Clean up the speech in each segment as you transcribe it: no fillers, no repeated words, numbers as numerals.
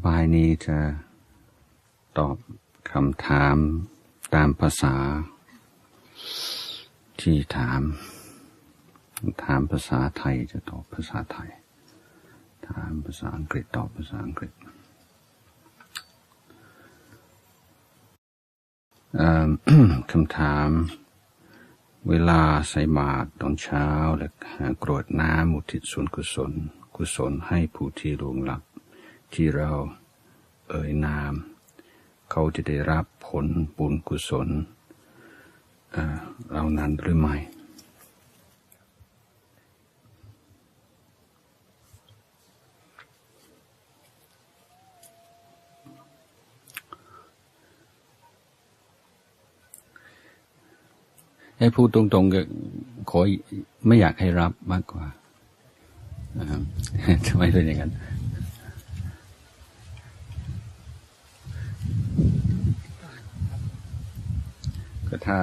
บ่ายนี้จะตอบคำถามตามภาษาที่ถามภาษาไทยจะตอบภาษาไทยถามภาษาอังกฤษตอบภาษาอังกฤษคำถามเวลาใส่บาตรตอนเช้าและกรวดน้ำอุทิศส่วนกุศลให้ผู้ที่ล่วงลับที่เราเอ่ยนามเขาจะได้รับผลบุญกุศลเหล่านั้นหรือไม่ให้พูดตรงๆก็ขอไม่อยากให้รับมากกว่าทำไมเป็นอย่างนั้นก็ถ้า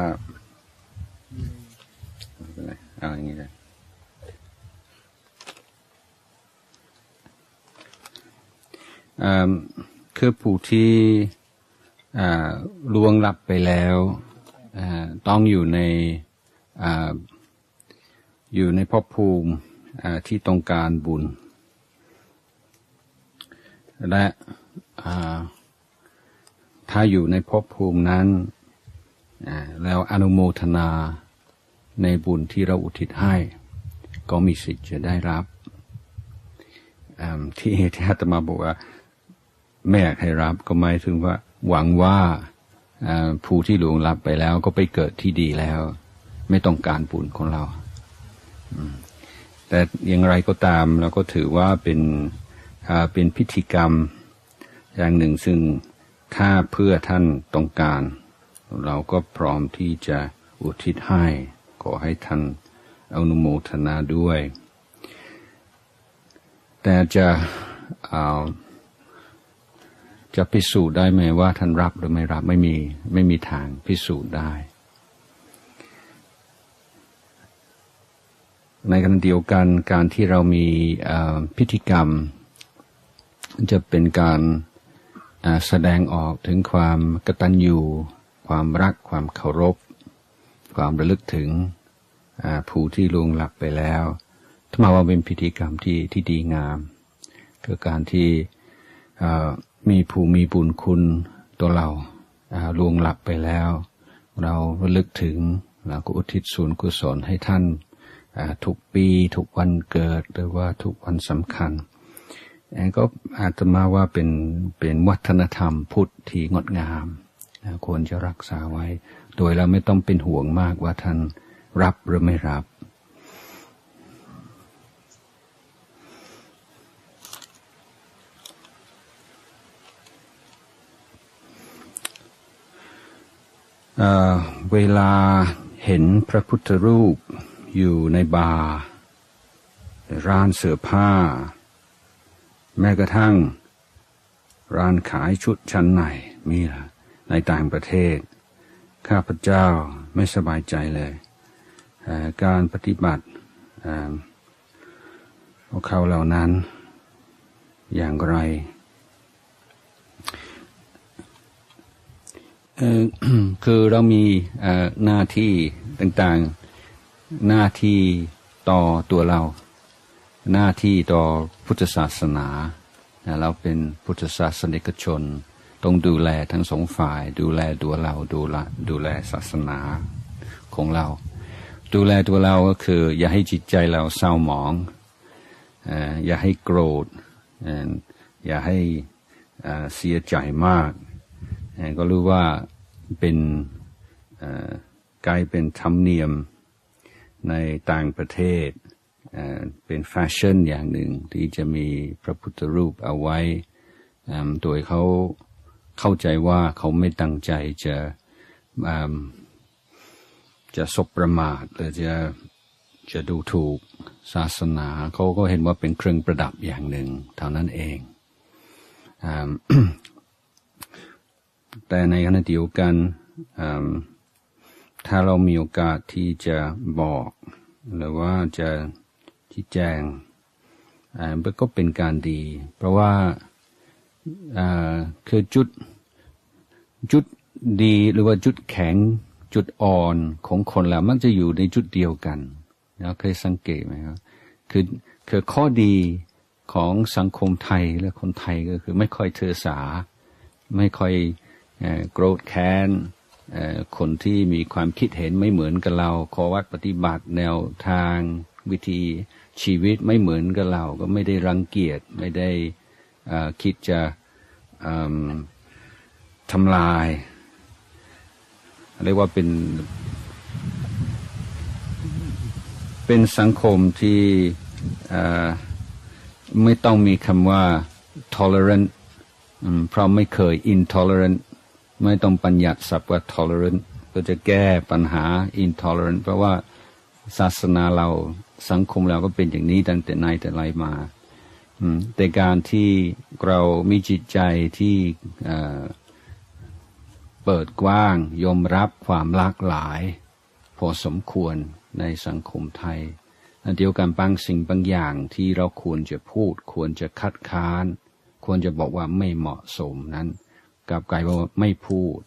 ไม่เป็นไรเอาอย่างนี้เลยคือผู้ที่ล่วงลับไปแล้วต้องอยู่ในภพภูมิที่ต้องการบุญและถ้าอยู่ในภพภูมินั้นแล้วอนุโมทนาในบุญที่เราอุทิศให้ก็มีสิทธิ์จะได้รับที่อาตมาบอกว่าไม่อยากให้รับก็หมายถึงว่าหวังว่าผู้ที่ล่วงลับไปแล้วก็ไปเกิดที่ดีแล้วไม่ต้องการบุญของเราแต่อย่างไรก็ตามเราก็ถือว่าเป็นพิธีกรรมอย่างหนึ่งซึ่งถ้าเพื่อท่านต้องการเราก็พร้อมที่จะอุทิศให้ขอให้ท่านอนุโมทนาด้วยแต่จะพิสูจน์ได้ไหมว่าท่านรับหรือไม่รับไม่มีทางพิสูจน์ได้ในขณะเดียวกันการที่เรามีพิธีกรรมจะเป็นการแสดงออกถึงความกตัญญูความรักความเคารพความระลึกถึงผู้ที่ล่วงลับไปแล้วถ้ามาว่าเป็นพิธีกรรมที่ดีงามคือการที่มีผู้มีบุญคุณตัวเราล่วงลับไปแล้วเราระลึกถึงแล้วก็อุทิศส่วนกุศลให้ท่านทุกปีทุกวันเกิดหรือว่าทุกวันสำคัญก็อาจจะมาว่าเป็นวัฒนธรรมพุทธที่งดงามควรจะรักษาไว้โดยเราไม่ต้องเป็นห่วงมากว่าท่านรับหรือไม่รับเวลาเห็นพระพุทธรูปอยู่ในบาร์ร้านเสื้อผ้าแม้กระทั่งร้านขายชุดชั้นในมีล่ะในต่างประเทศข้าพเจ้าไม่สบายใจเลยการปฏิบัติของเขาเหล่านั้นอย่างไรคือเรามีหน้าที่ต่างๆหน้าที่ต่อตัวเราหน้าที่ต่อพุทธศาสนาเราเป็นพุทธศาสนิกชนต้องดูแลทั้งสองฝ่ายดูแลตัวเราดูแลศาสนาของเราดูแลตัวเราก็คืออย่าให้จิตใจเราเศร้าหมองอย่าให้โกรธอย่าให้เสียใจมากก็รู้ว่าเป็นกลายเป็นธรรมเนียมในต่างประเทศเป็นแฟชั่นอย่างหนึ่งที่จะมีพระพุทธรูปเอาไว้โดยเขาเข้าใจว่าเขาไม่ตั้งใจจะสบประมาทหรือจะดูถูกศาสนาเขาก็เห็นว่าเป็นเครื่องประดับอย่างหนึ่งเท่านั้นเองแต่ในขณะเดียวกันถ้าเรามีโอกาสที่จะบอกหรือว่าจะชี้แจงมันก็เป็นการดีเพราะว่า คือจุดดีหรือว่าจุดแข็งจุดอ่อนของคนเรามักจะอยู่ในจุดเดียวกันเราเคยสังเกตไหมครับคือข้อดีของสังคมไทยและคนไทยก็คือไม่ค่อยถือสาไม่ค่อยโกรธแค้นคนที่มีความคิดเห็นไม่เหมือนกับเราข้อวัดปฏิบัติแนวทางวิธีชีวิตไม่เหมือนกับเราก็ไม่ได้รังเกียจไม่ได้คิดจะทำลายเรียกว่าเป็นสังคมที่ไม่ต้องมีคำว่า tolerant เพราะไม่เคย intolerant ไม่ต้องบัญญัติศัพท์ว่า tolerant ก็จะแก้ปัญหา intolerant เพราะว่าศาสนาเราสังคมเราก็เป็นอย่างนี้ตั้งแต่ไหนแต่ไรมาแต่การที่เรามีจิตใจที่เปิดกว้างยอมรับความหลากหลายพอสมควรในสังคมไทยเดียวกันบางสิ่งบางอย่างที่เราควรจะพูดควรจะคัดค้านควรจะบอกว่าไม่เหมาะสมนั้นกลับกลายว่าไม่พูด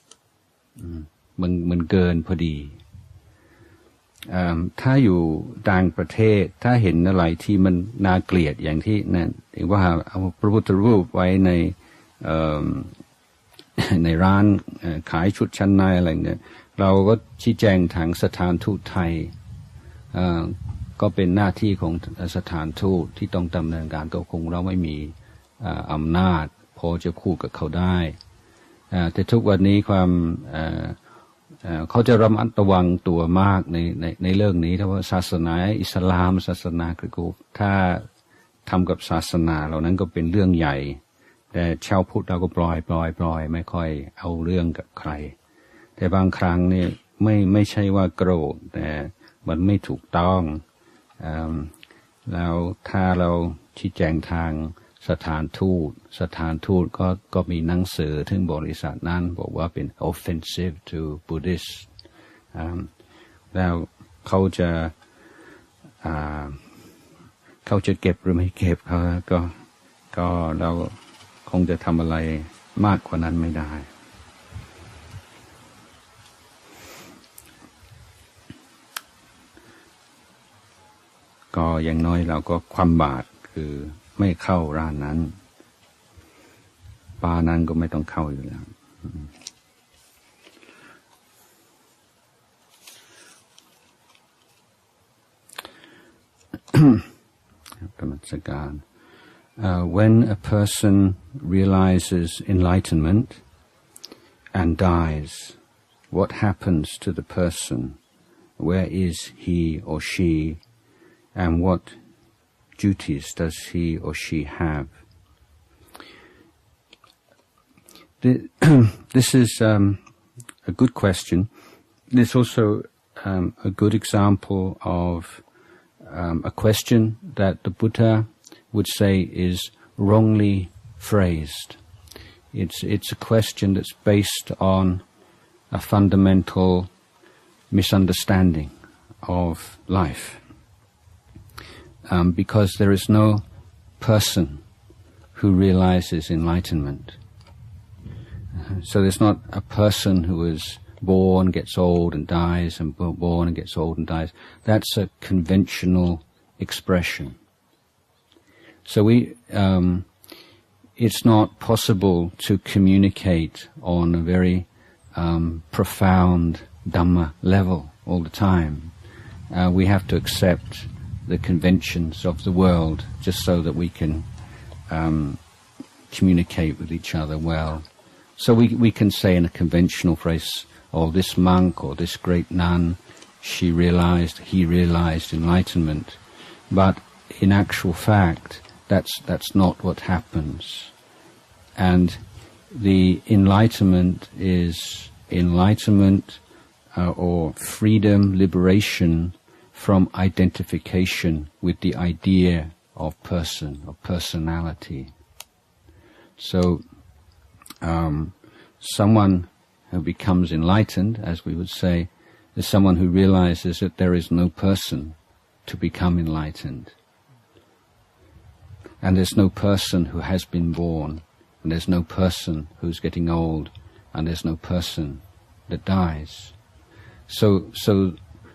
มันเกินพอดีถ้าอยู่ต่างประเทศถ้าเห็นอะไรที่มันน่าเกลียดอย่างที่นั่นว่าเอาพระพุทธรูปไว้ในร้านขายชุดชั้นในอะไรเนี่ยเราก็ชี้แจงทางสถานทูตไทยก็เป็นหน้าที่ของสถานทูตที่ต้องดำเนินการก็คงเราไม่มีอำนาจพอจะพูดกับเขาได้แต่ทุกวันนี้ความเขาจะระมัดระวังตัวมากในเรื่องนี้ถ้าว่าศาสนาอิสลามศาสนาคริสต์ถ้าทำกับศาสนาเหล่านั้นก็เป็นเรื่องใหญ่แต่ชาวพุทธเราก็ปล่อยไม่ค่อยเอาเรื่องกับใครแต่บางครั้งเนี่ยไม่ใช่ว่าโกรธแต่มันไม่ถูกต้องแล้วถ้าเราชี้แจงทางสถานทูตก็มีหนังสือถึงบริษัทนั้นบอกว่าเป็น offensive to Buddhist แล้วเขาจะเก็บหรือไม่เก็บก็เราคงจะทำอะไรมากกว่านั้นไม่ได้ก็อย่างน้อยเราก็ความบาตรคือไม่เข้าร้านนั้นปานั้นก็ไม่ต้องเข้าอยู่แล้วกรรมสการ when a person realizes enlightenment and dies, what happens to the person? Where is he or she, and what duties does he or she have? This is a good question. It's also a good example of a question that the Buddha would say is wrongly phrased. It's a question that's based on a fundamental misunderstanding of life. Because there is no person who realizes enlightenment. So there's not a person who is born, gets old and dies, and born and gets old and dies. That's a conventional expression. So it's not possible to communicate on a very profound Dhamma level all the time. We have to accept the conventions of the world just so that we can communicate with each other well. So we can say in a conventional phrase, oh, this monk or this great nun, he realized enlightenment. But in actual fact, that's not what happens. And the enlightenment is enlightenment or freedom, liberation from identification with the idea of person, of personality. So someone who becomes enlightened, as we would say, is someone who realizes that there is no person to become enlightened. And there's no person who has been born. and there's no person who's getting old, and there's no person that dies. So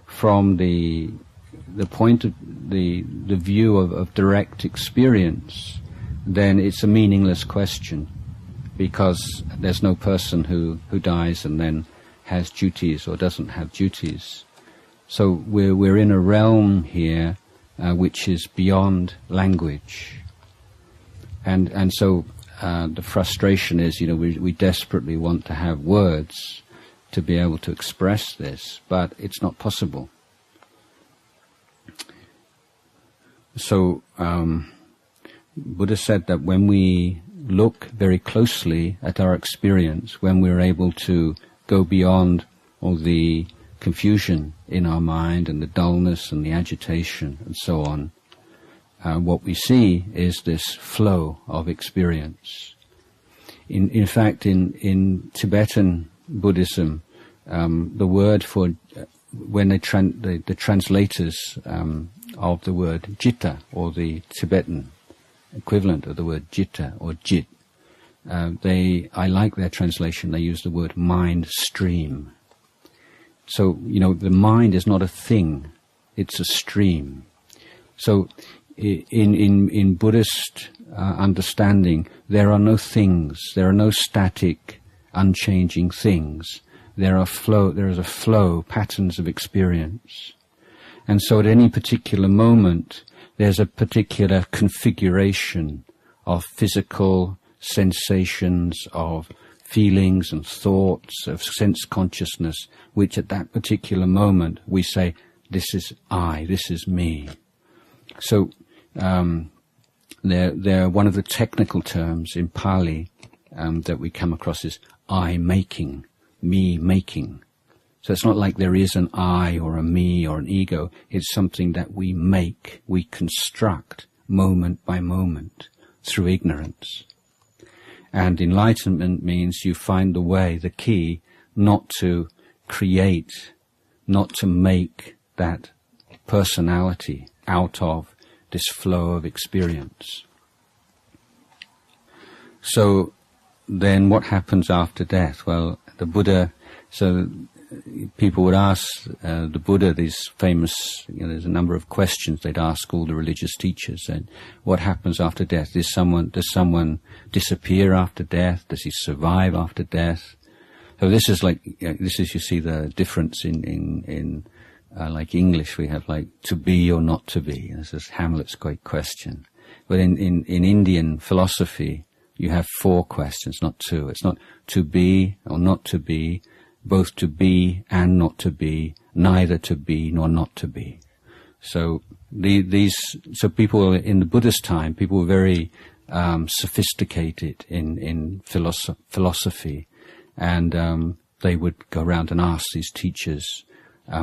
from the point of the view of direct experience, then it's a meaningless question, because there's no person who dies and then has duties or doesn't have duties. So we're in a realm here which is beyond language, and so the frustration is, we desperately want to have words to be able to express this, but it's not possible. So Buddha said that when we look very closely at our experience, when we're able to go beyond all the confusion in our mind and the dullness and the agitation and so on, what we see is this flow of experience. In fact, in Tibetan Buddhism, the word for when the translators of the word citta, or the Tibetan equivalent of the word citta or jit, I like their translation. They use the word mind stream. So, the mind is not a thing, it's a stream. So in Buddhist understanding, there are no things, there are no static, unchanging things. There is a flow, patterns of experience. And so at any particular moment, there's a particular configuration of physical sensations, of feelings and thoughts, of sense consciousness, which at that particular moment we say, this is I, this is me. So they're one of the technical terms in Pali that we come across is I-making, me-making. So it's not like there is an I or a me or an ego. It's something that we make, we construct moment by moment through ignorance. And enlightenment means you find the way, the key, not to create, not to make that personality out of this flow of experience. So then what happens after death? Well, the Buddha, so people would ask the Buddha these famous, there's a number of questions they'd ask all the religious teachers. And what happens after death? Does someone disappear after death? Does he survive after death? So this is you see the difference in like English, we have like to be or not to be. This is Hamlet's great question. But in Indian philosophy, you have 4 questions, not 2. It's not to be or not to be, both to be and not to be, neither to be nor not to be. So so people in the Buddhist time, people were very sophisticated in philosophy, and they would go around and ask these teachers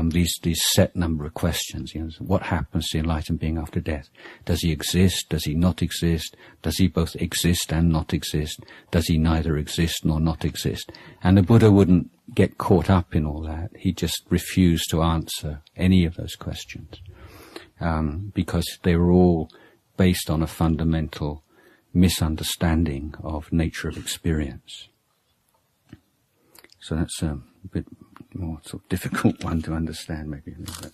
these set number of questions. What happens to the enlightened being after death? Does he exist? Does he not exist? Does he both exist and not exist? Does he neither exist nor not exist? And the Buddha wouldn't get caught up in all that. He just refused to answer any of those questions because they were all based on a fundamental misunderstanding of nature of experience. So that's a bit more sort of difficult one to understand, maybe a little bit.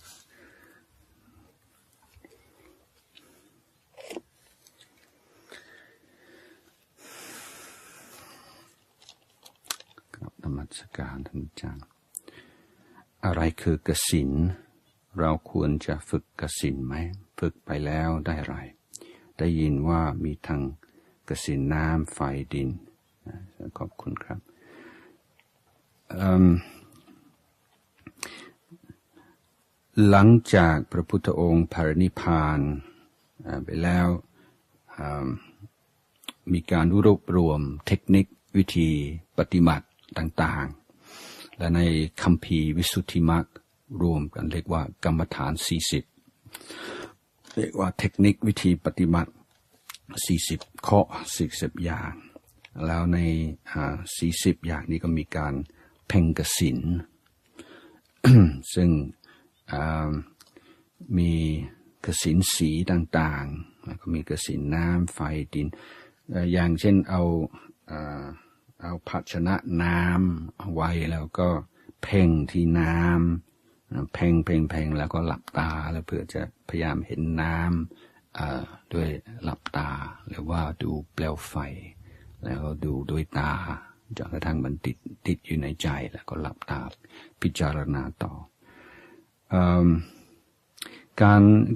Namaskar ท่านอาจารย์อะไรคือกสิณเราควรจะฝึกกสิณไหมฝึกไปแล้วได้อะไรได้ยินว่ามีทั้งกสิณน้ำไฟดินขอบคุณครับหลังจากพระพุทธองค์ปรินิพพานไปแล้วมีการรวบรวมเทคนิควิธีปฏิบัติต่างๆและในคัมภีร์วิสุทธิมรรครวมกันเรียกว่ากรรมฐาน40เรียกว่าเทคนิควิธีปฏิบัติ40ข้อ40อย่างแล้วใน40อย่างนี้ก็มีการเพ่งกสิณ ซึ่งมีกสิณสีต่างๆแล้วก็มีกสิณน้ำไฟดินอย่างเช่นเอา เอาภาชนะน้ำเอาไว้แล้วก็เพ่งที่น้ำเพ่งแล้วก็หลับตาแล้วเพื่อจะพยายามเห็นน้ำด้วยหลับตาหรือว่าดูเปลวไฟแล้วก็ดูด้วยตาจนกระทั่งมันติดอยู่ในใจแล้วก็หลับตาพิจารณาต่อ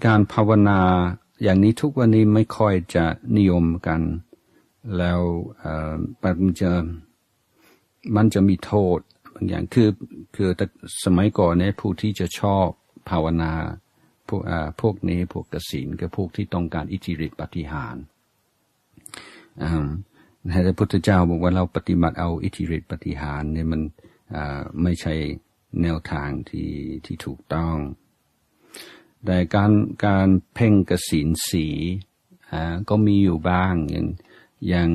การภาวนาอย่างนี้ทุกวันนี้ไม่ค่อยจะนิยมกันแล้วมันจะมีโทษบางอย่างคือแต่สมัยก่อนเนี่ยผู้ที่จะชอบภาวนาพวกนี้พวกกสิณก็พวกที่ต้องการอิทธิฤทธิปาฏิหาริย์พระพุทธเจ้าบอกว่าเราปฏิบัติเอาอิทธิฤทธิปาฏิหาริย์เนี่ยมันไม่ใช่แนวทางที่ถูกต้องแต่การเพ่งกสิณสีก็มีอยู่บ้างอย่าง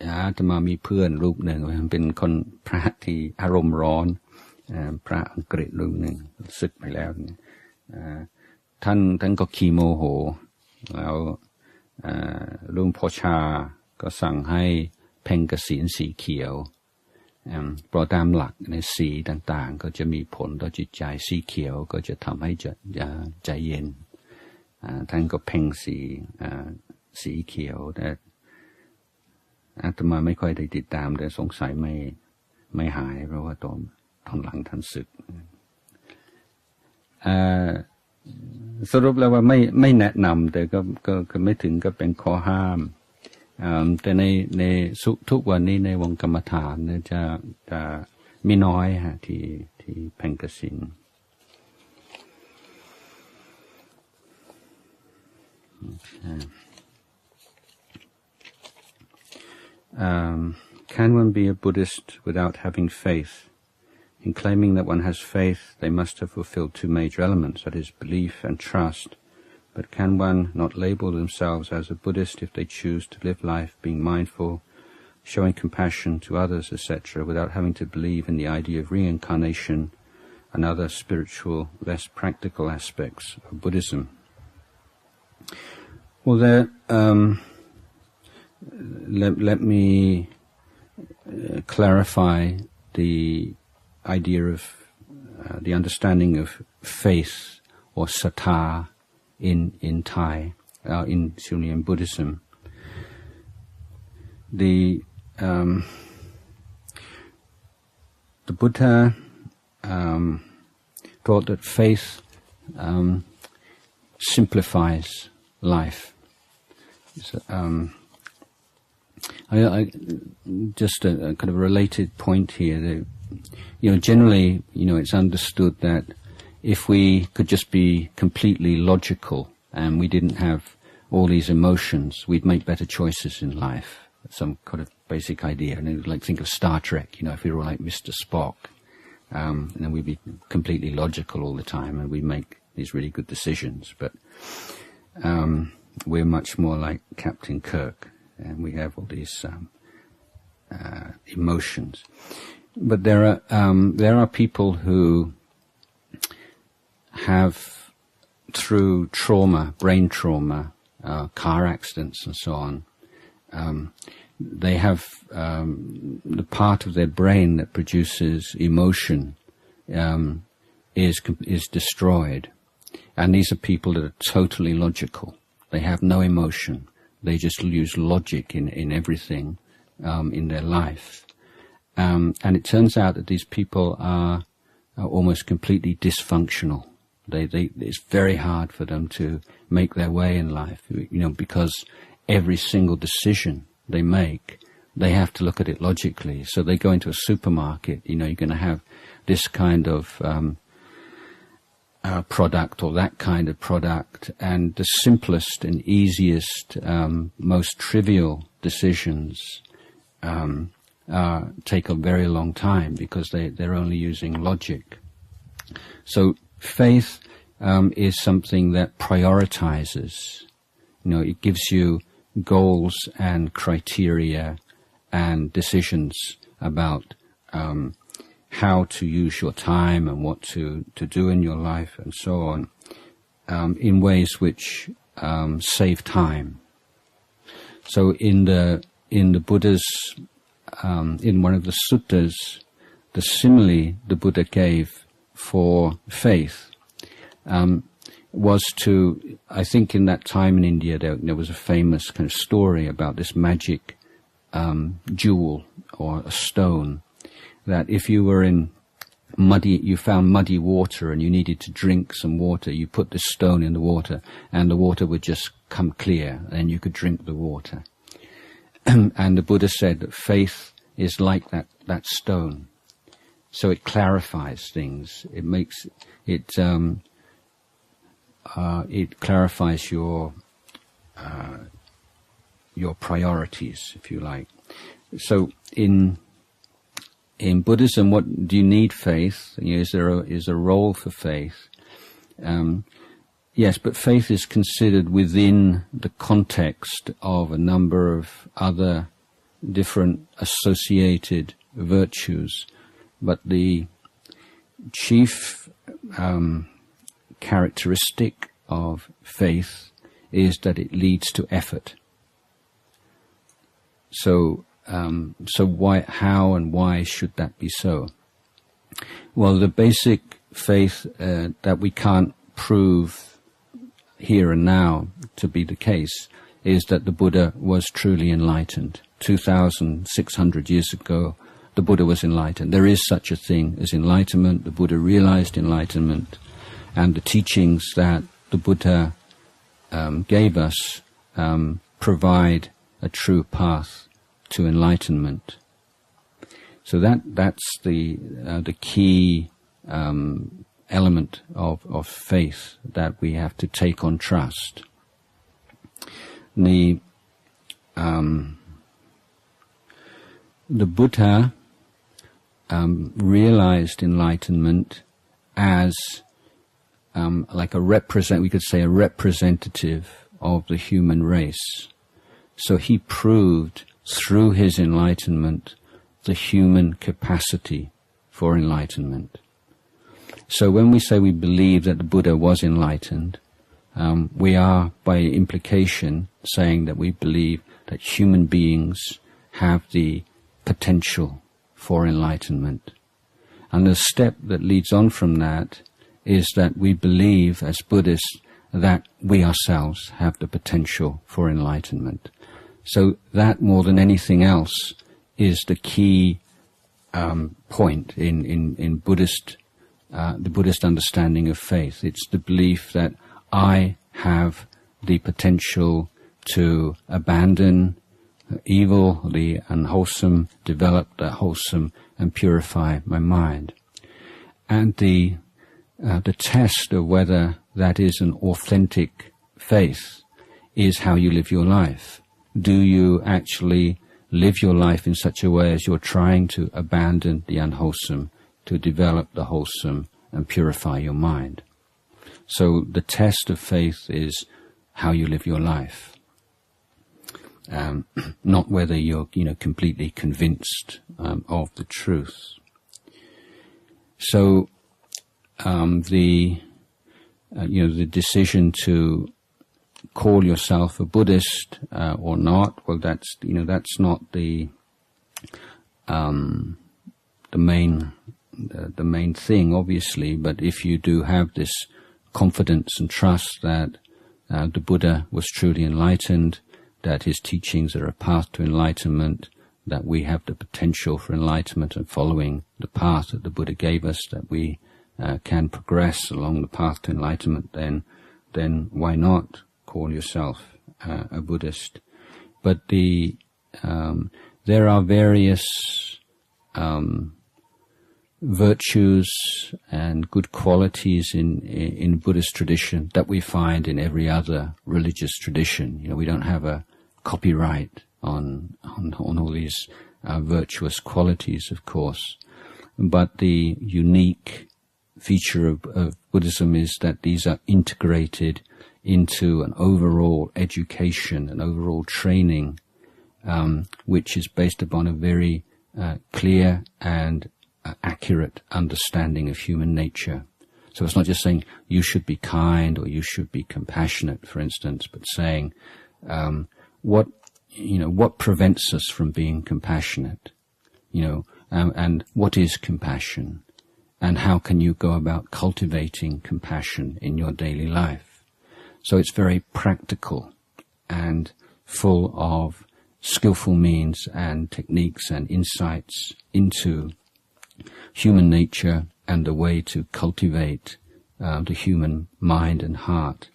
อาตมามีเพื่อนรูปหนึ่งเป็นคนพระที่อารมณ์ร้อนพระอังกฤษรูปหนึ่งสึกไปแล้วท่านก็ขี้โมโหแล้วหลวงพ่อชาก็สั่งให้เพ่งกสิณสีเขียวเพราะตามหลักในสีต่างๆก็จะมีผลต่อจิตใจสีเขียวก็จะทำให้ใจเย็นท่านก็เพ่งสีเขียวแต่อาตมาไม่ค่อยได้ติดตามแต่สงสัยไม่หายเพราะว่าตอนหลังท่านศึกสรุปแล้วว่าไม่แนะนำแต่ก็ไม่ถึงก็เป็นข้อห้ามแต่ในทุกวันนี้ในวงกรรมฐานเนี่ยจะมีน้อยฮะที่เพ่งกสิณCan one be a Buddhist without having faith? In claiming that one has faith, they must have fulfilled two major elements, that is, belief and trust. But can one not label themselves as a Buddhist if they choose to live life being mindful, showing compassion to others, etc., without having to believe in the idea of reincarnation and other spiritual, less practical aspects of Buddhism? Well, let me clarify the idea of the understanding of faith or sattha in Thai, in Sunni Buddhism. The Buddha thought that faith simplifies life. So, I just a kind of related point here. That, generally, it's understood that if we could just be completely logical and we didn't have all these emotions, we'd make better choices in life. Some kind of basic idea. And like think of Star Trek, if we were like Mr. Spock, and then we'd be completely logical all the time and we'd make these really good decisions. But we're much more like Captain Kirk, and we have all these emotions. But there are people who have, through trauma, brain trauma, car accidents and so on, they have the part of their brain that produces emotion is destroyed, and these are people that are totally logical. They have no emotion. They just use logic in everything in their life, and it turns out that these people are almost completely dysfunctional. It's very hard for them to make their way in life, because every single decision they make, they have to look at it logically. So they go into a supermarket, you're going to have this kind of product or that kind of product, and the simplest and easiest, most trivial decisions take a very long time because they're only using logic. So faith is something that prioritizes. It gives you goals and criteria and decisions about how to use your time and what to do in your life and so on, in ways which save time. So in in the Buddha's, in one of the suttas, the simile the Buddha gave for faith was to, I think in that time in India there was a famous kind of story about this magic jewel or a stone, that if you were in you found muddy water and you needed to drink some water, you put this stone in the water and the water would just come clear and you could drink the water. And the Buddha said that faith is like that stone. So it clarifies things. It makes it clarifies your priorities, if you like. So in Buddhism, what do you need faith? Is there a role for faith? Yes, but faith is considered within the context of a number of other different associated virtues. But the chief characteristic of faith is that it leads to effort. So why, how and why should that be so? Well, the basic faith that we can't prove here and now to be the case is that the Buddha was truly enlightened. 2,600 years ago, the Buddha was enlightened. There is such a thing as enlightenment. The Buddha realized enlightenment, and the teachings that the Buddha gave us provide a true path to enlightenment. So that's the key element of faith that we have to take on trust. The Buddha realized enlightenment as like we could say a representative of the human race. So he proved through his enlightenment the human capacity for enlightenment. So when we say we believe that the Buddha was enlightened, we are by implication saying that we believe that human beings have the potential for enlightenment. And the step that leads on from that is that we believe as Buddhists that we ourselves have the potential for enlightenment. So that, more than anything else, is the key point in Buddhist, the Buddhist understanding of faith. It's the belief that I have the potential to abandon evil, the unwholesome, develop the wholesome, and purify my mind. And the test of whether that is an authentic faith is how you live your life. Do you actually live your life in such a way as you're trying to abandon the unwholesome, to develop the wholesome, and purify your mind? So the test of faith is how you live your life, not whether you're completely convinced of the truth. So the decision to call yourself a Buddhist or not, well, that's not the main thing, obviously. But if you do have this confidence and trust that the Buddha was truly enlightened, that his teachings are a path to enlightenment, that we have the potential for enlightenment, and following the path that the Buddha gave us, that we can progress along the path to enlightenment, then why not call yourself a Buddhist? But there are various virtues and good qualities in Buddhist tradition that we find in every other religious tradition. We don't have a copyright on all these virtuous qualities, of course. But the unique feature of Buddhism is that these are integrated into an overall education, an overall training, which is based upon a very clear and accurate understanding of human nature. So it's not just saying you should be kind or you should be compassionate, for instance, but saying what what prevents us from being compassionate? And what is compassion? And how can you go about cultivating compassion in your daily life? So it's very practical and full of skillful means and techniques and insights into human nature and the way to cultivate the human mind and heart,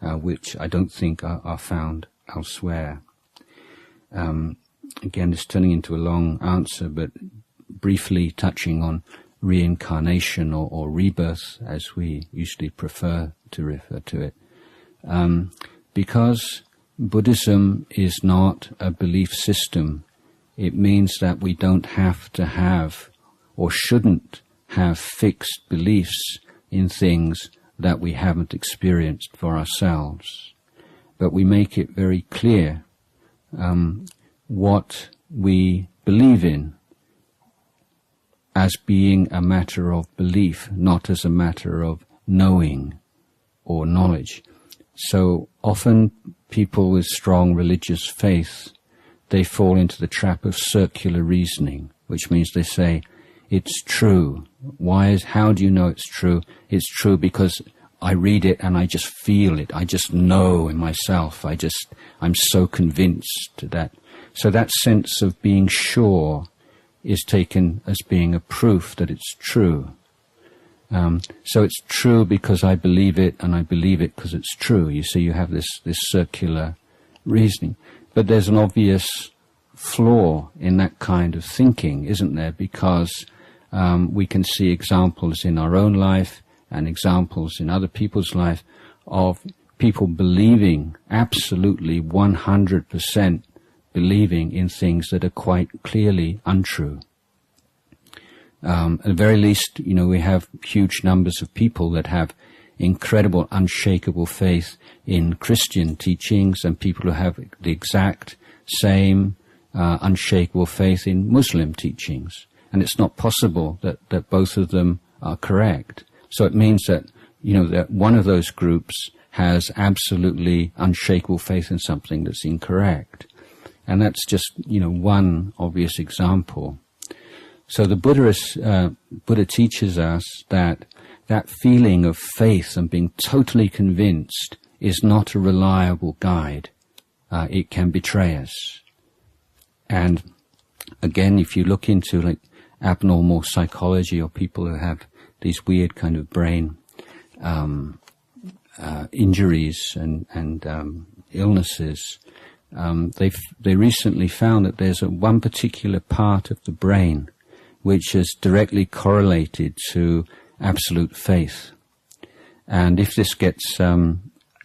which I don't think are found elsewhere. Again, it's turning into a long answer, but briefly touching on reincarnation or rebirth, as we usually prefer to refer to it. Because Buddhism is not a belief system, it means that we don't have to have or shouldn't have fixed beliefs in things that we haven't experienced for ourselves. But we make it very clear what we believe in as being a matter of belief, not as a matter of knowing or knowledge. So often people with strong religious faith, they fall into the trap of circular reasoning, which means they say, it's true. How do you know it's true? It's true because I read it and I just feel it. I just know in myself. I'm so convinced that. So that sense of being sure is taken as being a proof that it's true. So it's true because I believe it, and I believe it because it's true. You see, you have this circular reasoning. But there's an obvious flaw in that kind of thinking, isn't there? Because we can see examples in our own life and examples in other people's life of people believing, absolutely 100% believing in things that are quite clearly untrue. At the very least, we have huge numbers of people that have incredible, unshakable faith in Christian teachings, and people who have the exact same unshakable faith in Muslim teachings. And it's not possible that both of them are correct. So it means that, that one of those groups has absolutely unshakable faith in something that's incorrect. And that's just, one obvious example. So the Buddha teaches us that feeling of faith and being totally convinced is not a reliable guide. It can betray us. And again, if you look into abnormal psychology or people who have these weird kind of brain injuries and illnesses, they recently found that there's one particular part of the brain which is directly correlated to absolute faith. And if this gets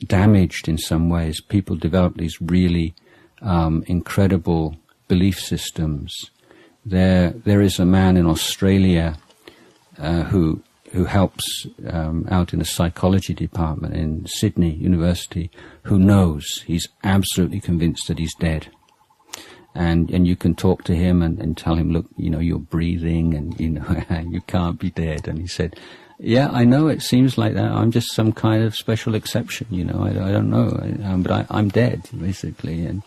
damaged in some ways, people develop these really incredible belief systems. There is a man in Australia who helps out in the psychology department in Sydney University, who knows, he's absolutely convinced that he's dead. And you can talk to him and tell him, look, you're breathing and, you can't be dead. And he said, yeah, I know it seems like that. I'm just some kind of special exception, I don't know. But I'm dead, basically. And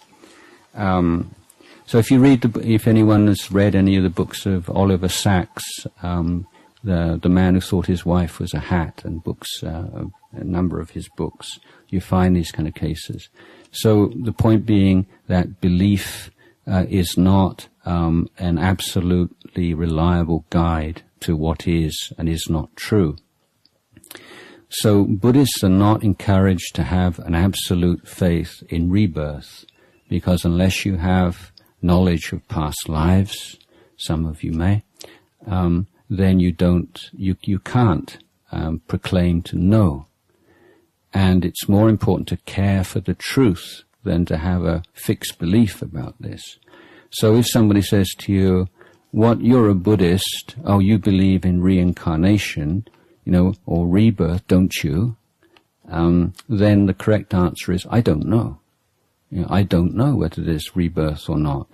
so if you if anyone has read any of the books of Oliver Sacks, the man who thought his wife was a hat, and a number of his books, you find these kind of cases. So the point being that belief is not an absolutely reliable guide to what is and is not true. So Buddhists are not encouraged to have an absolute faith in rebirth, because unless you have knowledge of past lives, some of you may, then you can't proclaim to know. And it's more important to care for the truth than to have a fixed belief about this. So if somebody says to you, you're a Buddhist, you believe in reincarnation, or rebirth, don't you? Then the correct answer is, I don't know. I don't know whether there's rebirth or not.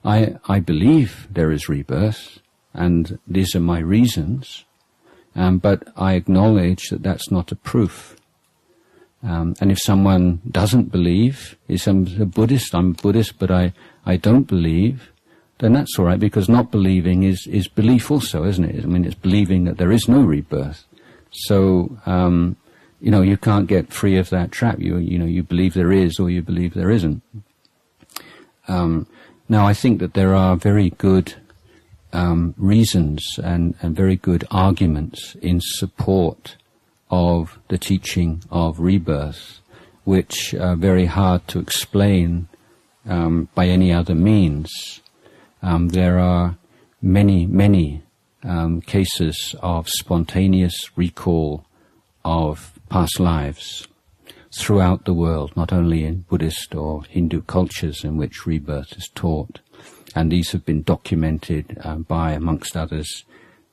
I believe there is rebirth, and these are my reasons, but I acknowledge that that's not a proof. And if someone doesn't believe, is a Buddhist, I'm Buddhist, but I don't believe, then that's all right, because not believing is belief also, isn't it? I mean, it's believing that there is no rebirth. So, you can't get free of that trap. You believe there is, or you believe there isn't. Now, I think that there are very good reasons and very good arguments in support of the teaching of rebirth, which are very hard to explain by any other means. There are many cases of spontaneous recall of past lives throughout the world, not only in Buddhist or Hindu cultures in which rebirth is taught. And these have been documented by, amongst others,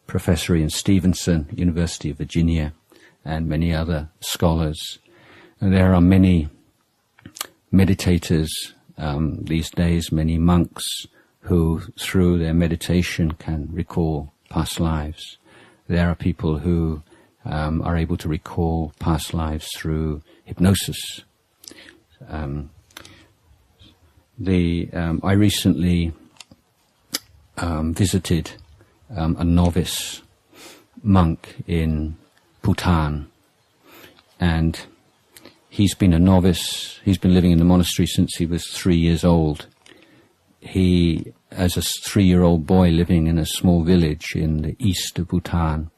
Professor Ian Stevenson, University of Virginia, and many other scholars. And there are many meditators these days, many monks, who through their meditation can recall past lives. There are people who are able to recall past lives through hypnosis. I recently visited a novice monk in Bhutan, and he's been a novice. He's been living in the monastery since he was 3 years old. He, as a 3-year-old boy living in a small village in the east of Bhutan,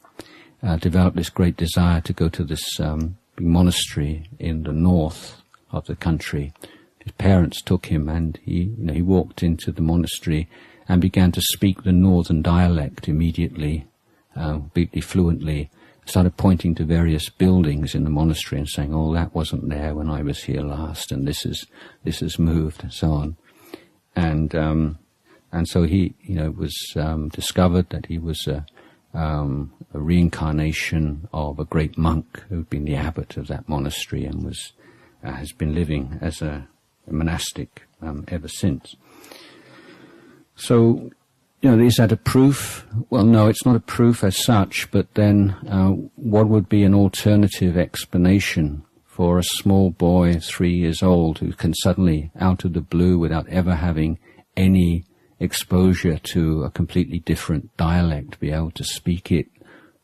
developed this great desire to go to this big monastery in the north of the country. His parents took him, and he walked into the monastery and began to speak the northern dialect immediately, completely fluently. Started pointing to various buildings in the monastery and saying, "Oh, that wasn't there when I was here last, and this has moved," and so on. And so he, was discovered that he was a reincarnation of a great monk who'd been the abbot of that monastery and has been living as a monastic ever since. So, is that a proof? Well, no, it's not a proof as such, but then what would be an alternative explanation for a small boy, 3 years old, who can suddenly, out of the blue, without ever having any exposure to a completely different dialect, be able to speak it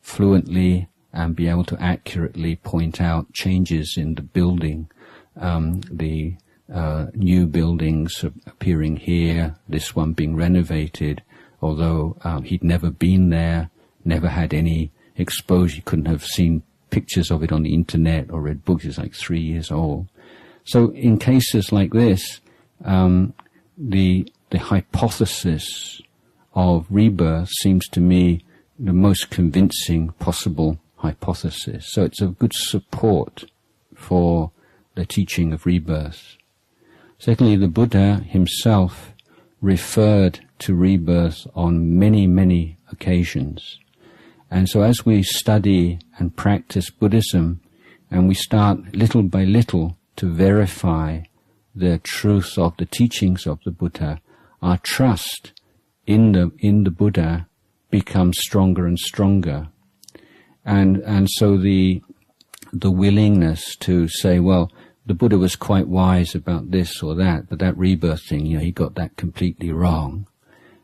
fluently and be able to accurately point out changes in the building, the new buildings appearing here, this one being renovated, although he'd never been there, never had any exposure, he couldn't have seen pictures of it on the internet or read books. He's like 3 years old. So in cases like this, the hypothesis of rebirth seems to me the most convincing possible hypothesis. So it's a good support for the teaching of rebirth. Secondly, the Buddha himself referred to rebirth on many occasions. And so as we study and practice Buddhism, and we start little by little to verify the truth of the teachings of the Buddha, our trust in the Buddha becomes stronger and stronger. And so the willingness to say, well, the Buddha was quite wise about this or that, but that rebirth thing, he got that completely wrong.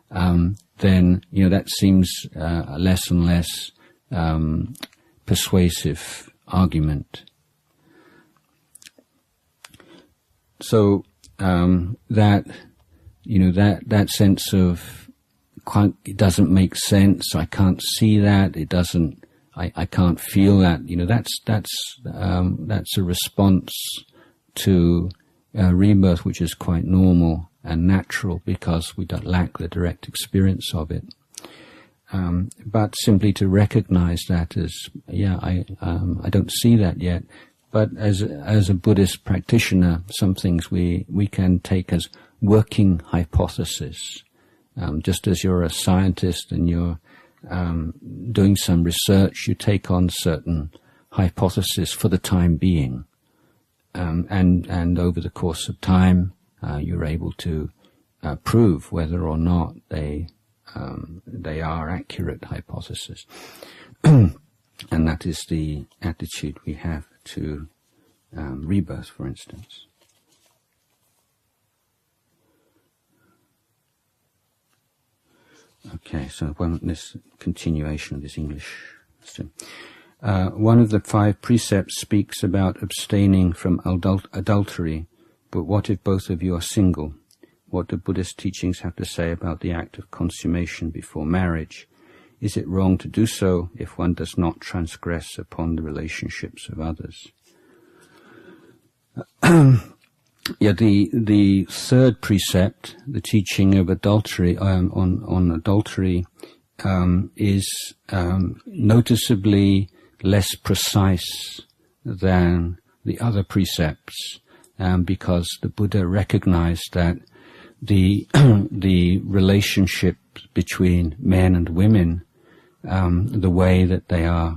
Then, that seems a less and less persuasive argument. So that sense of it doesn't make sense. I can't see that. It doesn't. I can't feel that. That's a response to rebirth, which is quite normal and natural because we don't lack the direct experience of it. But simply to recognize that as, I don't see that yet. But as a Buddhist practitioner, some things we can take as working hypothesis. Just as you're a scientist and you're doing some research, you take on certain hypotheses for the time being. And over the course of time, you're able to prove whether or not they are accurate hypotheses. And that is the attitude we have to rebirth, for instance. Okay, so this continuation of this English. One of the 5 precepts speaks about abstaining from adultery, but what if both of you are single? What do Buddhist teachings have to say about the act of consummation before marriage? Is it wrong to do so if one does not transgress upon the relationships of others? The third precept, the teaching of adultery on adultery, is noticeably less precise than the other precepts, because the Buddha recognized that the relationship between men and women, the way that they are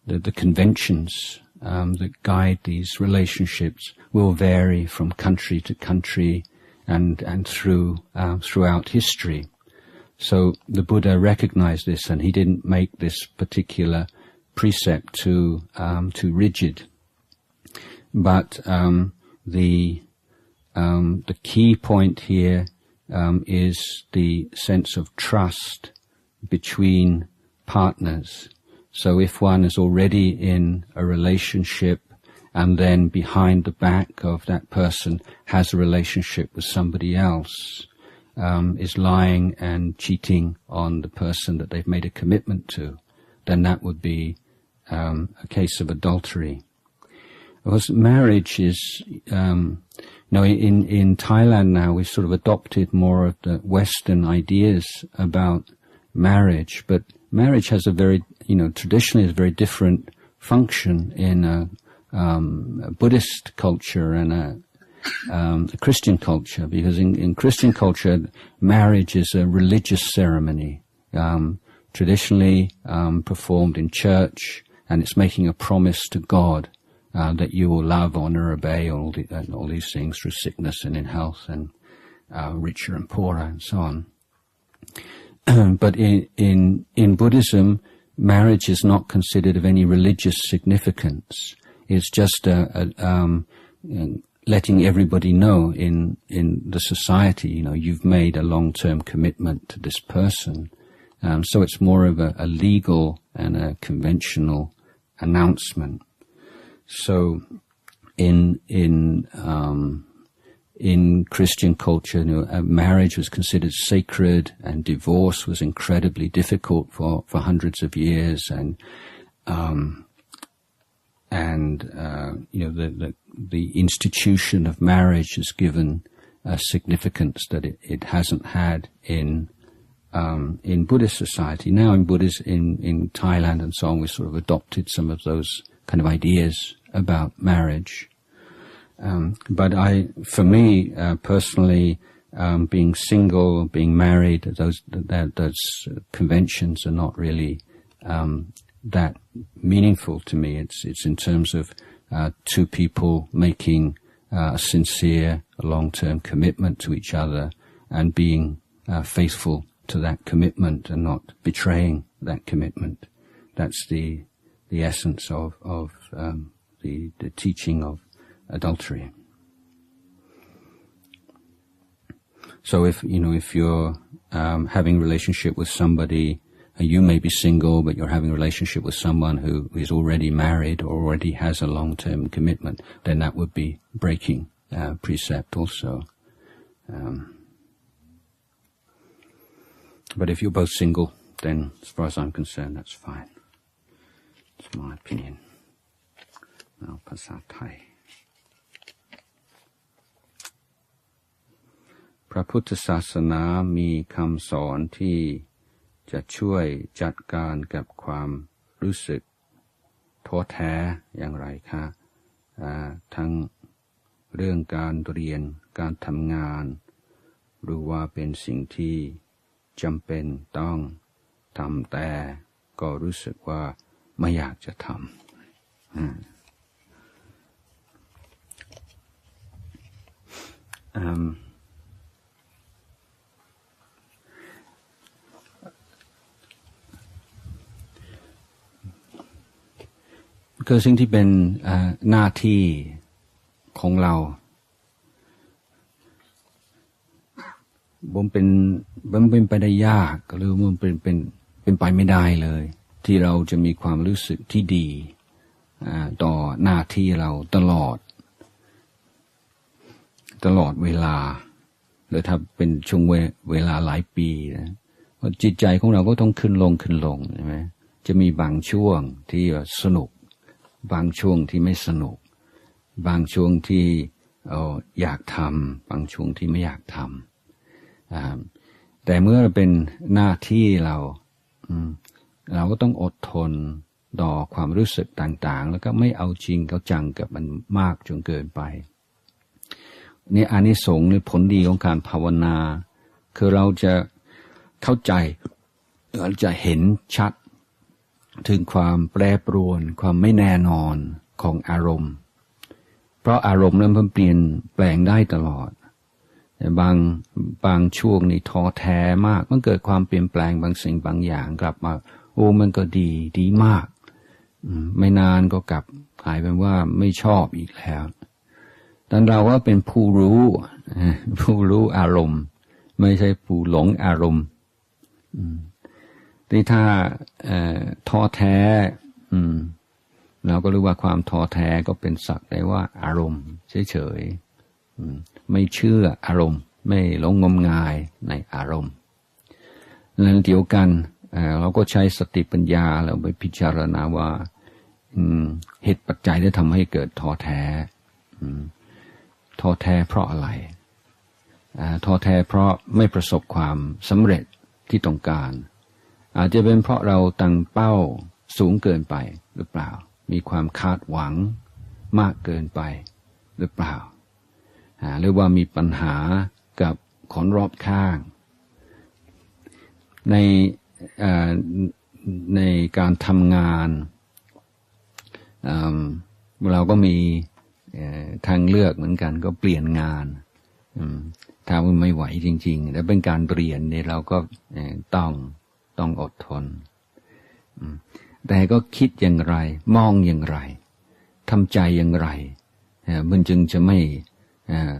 the conventions that guide these relationships will vary from country to country and throughout history. So the Buddha recognized this, and he didn't make this particular precept too rigid. But the key point here is the sense of trust between partners. So if one is already in a relationship and then behind the back of that person has a relationship with somebody else, is lying and cheating on the person that they've made a commitment to, then that would be a case of adultery. Because marriage is, in Thailand now we've sort of adopted more of the Western ideas about marriage, but marriage has a very, traditionally has a very different function in a Buddhist culture and a Christian culture, because in Christian culture, marriage is a religious ceremony, traditionally performed in church, and it's making a promise to God that you will love, honor, obey all these things through sickness and in health, and richer and poorer, and so on. But in Buddhism, marriage is not considered of any religious significance. It's just letting everybody know in the society, you've made a long-term commitment to this person. So it's more of a legal and a conventional announcement. So in Christian culture, marriage was considered sacred, and divorce was incredibly difficult for hundreds of years, and the institution of marriage is given a significance that it hasn't had in Buddhist society. Now in Thailand and so on, we sort of adopted some of those kind of ideas about marriage. But for me personally, being single, being married, those conventions are not really that meaningful to me. It's in terms of two people making a sincere, long-term commitment to each other and being faithful to that commitment and not betraying that commitment. That's the essence of the teaching of adultery. So if you're having a relationship with somebody, you may be single, but you're having a relationship with someone who is already married or already has a long-term commitment, then that would be breaking precept also. But if you're both single, then as far as I'm concerned, that's fine. It's my opinion. Now, ภาษาไทย พระพุทธศาสนามีคำสอนที่จะช่วยจัดการกับความรู้สึกท้อแท้อย่างไรคะทั้งเรื่องการเรียนการทำงานหรือว่าเป็นสิ่งที่จำเป็นต้องทำแต่ก็รู้สึกว่าไม่อยากจะทำ คือสิ่งที่เป็นหน้าที่ของเรามันเป็นไปได้ยากหรือมันเป็นไปไม่ได้เลยที่เราจะมีความรู้สึกที่ดีต่อหน้าที่เราตลอดเวลาหรือถ้าเป็นช่วงเวลาหลายปีนะจิตใจของเราก็ต้องขึ้นลงใช่ไหมจะมีบางช่วงที่สนุกบางช่วงที่ไม่สนุกบางช่วงที่อยากทำบางช่วงที่ไม่อยากทำแต่เมื่อเป็นหน้าที่เราก็ต้องอดทนต่อความรู้สึกต่างๆแล้วก็ไม่เอาจริงเอาจังกับมันมากจนเกินไปนี่อานิสงส์หรือผลดีของการภาวนาคือเราจะเข้าใจเราจะเห็นชัดถึงความแปรปรวนความไม่แน่นอนของอารมณ์เพราะอารมณ์นั้นมันเปลี่ยนแปลงได้ตลอดบางช่วงนี่ท้อแท้มากมันเกิดความเปลี่ยนแปลงบางสิ่งบางอย่างกลับมาโอ้มันก็ดีมากไม่นานก็กลับกลายเป็นว่าไม่ชอบอีกแล้วแต่เราว่าเป็นผู้รู้อารมณ์ไม่ใช่ผู้หลงอารมณ์ที่ถ้าท้อแท้เราก็รู้ว่าความท้อแท้ก็เป็นสักแต่ว่าอารมณ์เฉยๆไม่เชื่ออารมณ์ไม่หลงงมงายในอารมณ์แล้วเดียวกันเราก็ใช้สติปัญญาเราไปพิจารณาว่าเหตุปัจจัยที่ทำให้เกิดท้อแท้เพราะอะไรท้อแท้เพราะไม่ประสบความสำเร็จที่ต้องการอาจจะเป็นเพราะเราตั้งเป้าสูงเกินไปหรือเปล่ามีความคาดหวังมากเกินไปหรือเปล่าหรือว่ามีปัญหากับคนรอบข้างในการทำงานเราก็มีทางเลือกเหมือนกันก็เปลี่ยนงานถ้ามันไม่ไหวจริงๆแล้วเป็นการเปลี่ยนเนี่ยเราก็ต้องอดทนแต่ก็คิดอย่างไรมองอย่างไรทำใจอย่างไรมันจึงจะไม่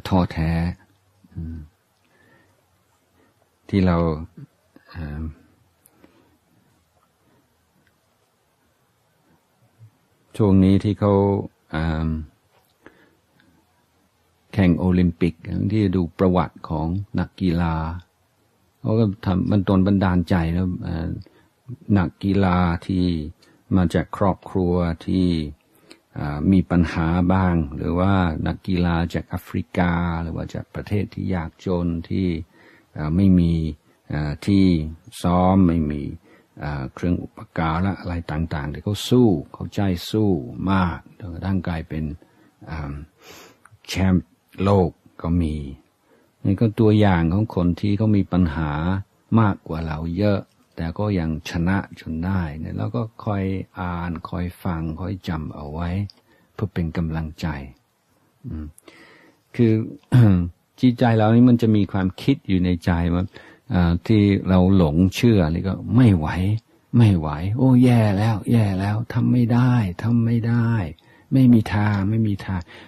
ท้อแท้ที่เราช่วงนี้ที่เขาแข่งโอลิมปิกที่ดูประวัติของนักกีฬาเขาก็ทำมันตนบันดาลใจแล้วนักกีฬาที่มาจากครอบครัวที่มีปัญหาบ้างหรือว่านักกีฬาจากแอฟริกาหรือว่าจากประเทศที่ยากจนที่ไม่มีที่ซ้อมไม่มีเครื่องอุปการะอะไรต่างๆที่เขาสู้เขาใจสู้มากจนกระทั่งกลายเป็นแชมป์โลกก็มีนี่ก็ตัวอย่างของคนที่เขามีปัญหามากกว่าเราเยอะแต่ก็ยังชนะจนได้เนี่ยแล้วก็คอยอ่านคอยฟังคอยจำเอาไว้เพื่อเป็นกำลังใจคือ จิตใจเรานี่มันจะมีความคิดอยู่ในใจว่าที่เราหลงเชื่อนี่ก็ไม่ไหวโอ้แย่แล้วทำไม่ได้ไม่มีทาง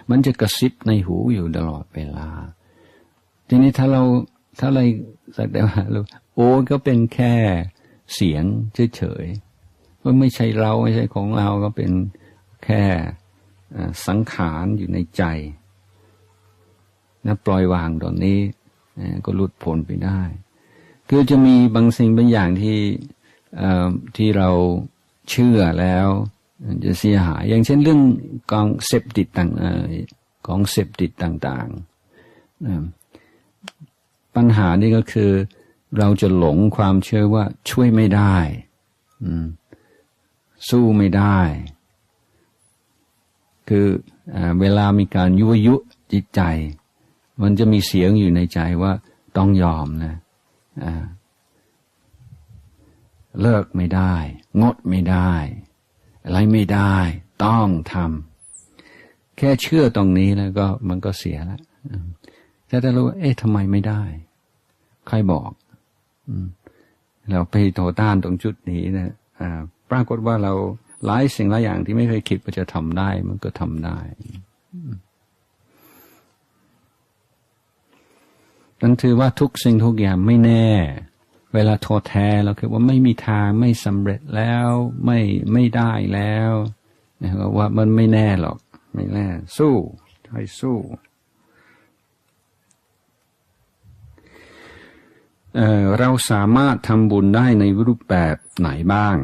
มันจะกระซิบในหูอยู่ตลอดเวลาทีนี้ถ้าเราสักแต่ว่าโอ้ก็เป็นแค่เสียงเฉยๆก็ไม่ใช่เราไม่ใช่ของเราก็เป็นแค่สังขารอยู่ในใจนะปล่อยวางตอนนี้ก็หลุดพ้นไปได้คือจะมีบางสิ่งบางอย่างที่เราเชื่อแล้วจะเสียหายอย่างเช่นเรื่องของเสพติดต่างๆปัญหานี่ก็คือเราจะหลงความเชื่อว่าช่วยไม่ได้สู้ไม่ได้คือเวลามีการยั่วยุจิตใจมันจะมีเสียงอยู่ในใจว่าต้องยอมนะเลิกไม่ได้งดไม่ได้อะไรไม่ได้ต้องทำแค่เชื่อตรงนี้แล้วก็มันก็เสียแล้วถ้ารู้ว่าทำไมไม่ได้ใครบอกเราไปต่อต้านตรงจุดนี้นะปรากฏว่าเรา หลายสิ่งหลายอย่างที่ไม่เคยคิดว่าจะทำได้มันก็ทำได้นั่นถือว่าทุกสิ่งทุกอย่างไม่แน่เวลาท้อแท้เราคิดว่าไม่มีทางไม่สำเร็จแล้วไม่ได้แล้วนะครับว่ามันไม่แน่หรอกไม่แน่สู้ให้สู้เราสามารถทำบุญได้ในรูปแบบไหนบ้าง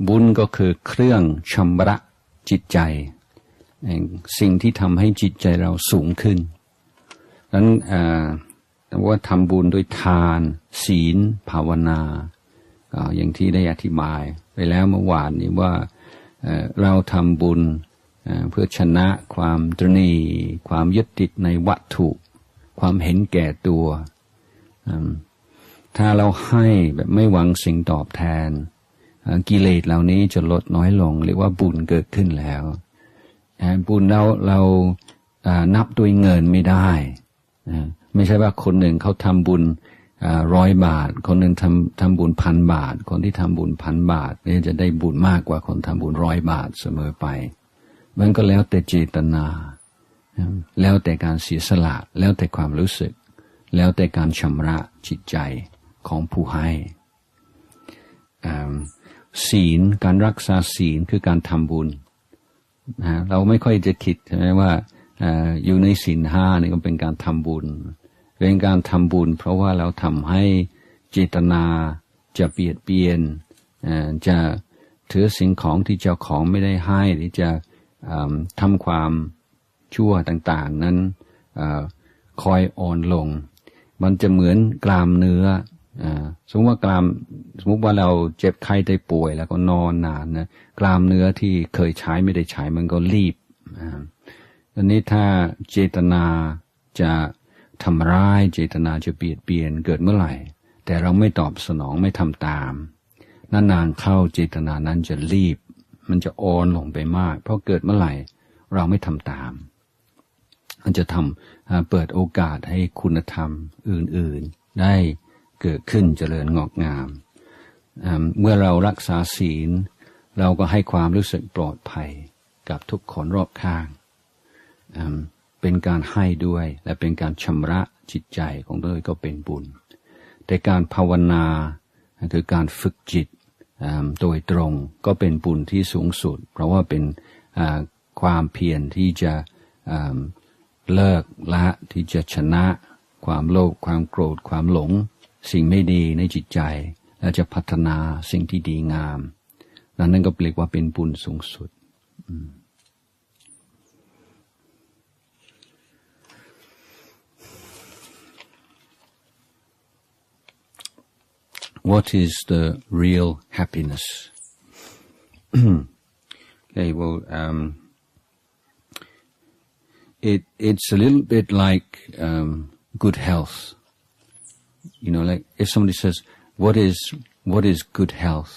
บุญก็คือเครื่องชำระจิตใจสิ่งที่ทำให้จิตใจเราสูงขึ้นดังนั้นว่าทำบุญด้วยทานศีลภาวนาอย่างที่ได้อธิบายไปแล้วเมื่อวานนี้ว่าเราทำบุญเพื่อชนะความตระหนี่ความยึดติดในวัตถุความเห็นแก่ตัวถ้าเราให้แบบไม่หวังสิ่งตอบแทนกิเลสเหล่านี้จะลดน้อยลงเรียกว่าบุญเกิดขึ้นแล้วบุญเรานับด้วยเงินไม่ได้ไม่ใช่ว่าคนหนึ่งเขาทำบุญ100 บาทคนหนึ่งทำบุญ1,000 บาทคนที่ทำบุญ1,000 บาทนี่จะได้บุญมากกว่าคนทำบุญ100 บาทเสมอไปมันก็แล้วแต่เจตนาแล้วแต่การเสียสละแล้วแต่ความรู้สึกแล้วแต่การชำระจิตใจของผู้ให้ศีลการรักษาศีลคือการทำบุญเราไม่ค่อยจะคิดใช่ไหมว่าอยู่ในศีล5นี่ก็เป็นการทำบุญเป็นการทำบุญเพราะว่าเราทำให้เจตนาจะเบียดเบียนจะถือสิ่งของที่เจ้าของไม่ได้ให้หรือจะทำความชั่วต่างๆนั้นคอยอ่อนลงมันจะเหมือนกล้ามเนื้อสมมติว่าเราเจ็บไข้ได้ป่วยแล้วก็นอนนานนะกล้ามเนื้อที่เคยใช้ไม่ได้ใช้มันก็รีบอันนี้ถ้าเจตนาจะทำร้ายเจตนาจะเบียดเบียนเกิดเมื่อไหร่แต่เราไม่ตอบสนองไม่ทำตามนานๆเข้าเจตนานั้นจะรีบมันจะอ่อนลงไปมากเพราะเกิดเมื่อไหร่เราไม่ทำตามมันจะเปิดโอกาสให้คุณธรรมอื่นๆได้เกิดขึ้นเจริญงอกงามเมื่อเรารักษาศีลเราก็ให้ความรู้สึกปลอดภัยกับทุกคนรอบข้างเป็นการให้ด้วยและเป็นการชำระจิตใจของตัวเองก็เป็นบุญแต่การภาวนาคือการฝึกจิตโดยตรงก็เป็นบุญที่สูงสุดเพราะว่าเป็นความเพียรที่จะเลิกละที่จะชนะความโลภความโกรธความหลงสิ่งไม่ดีในจิตใจและจะพัฒนาสิ่งที่ดีงามนั่นก็เรียกว่าเป็นบุญสูงสุดWhat is the real happiness? Okay, well, it's a little bit like good health. You know, like if somebody says, "What is good health?"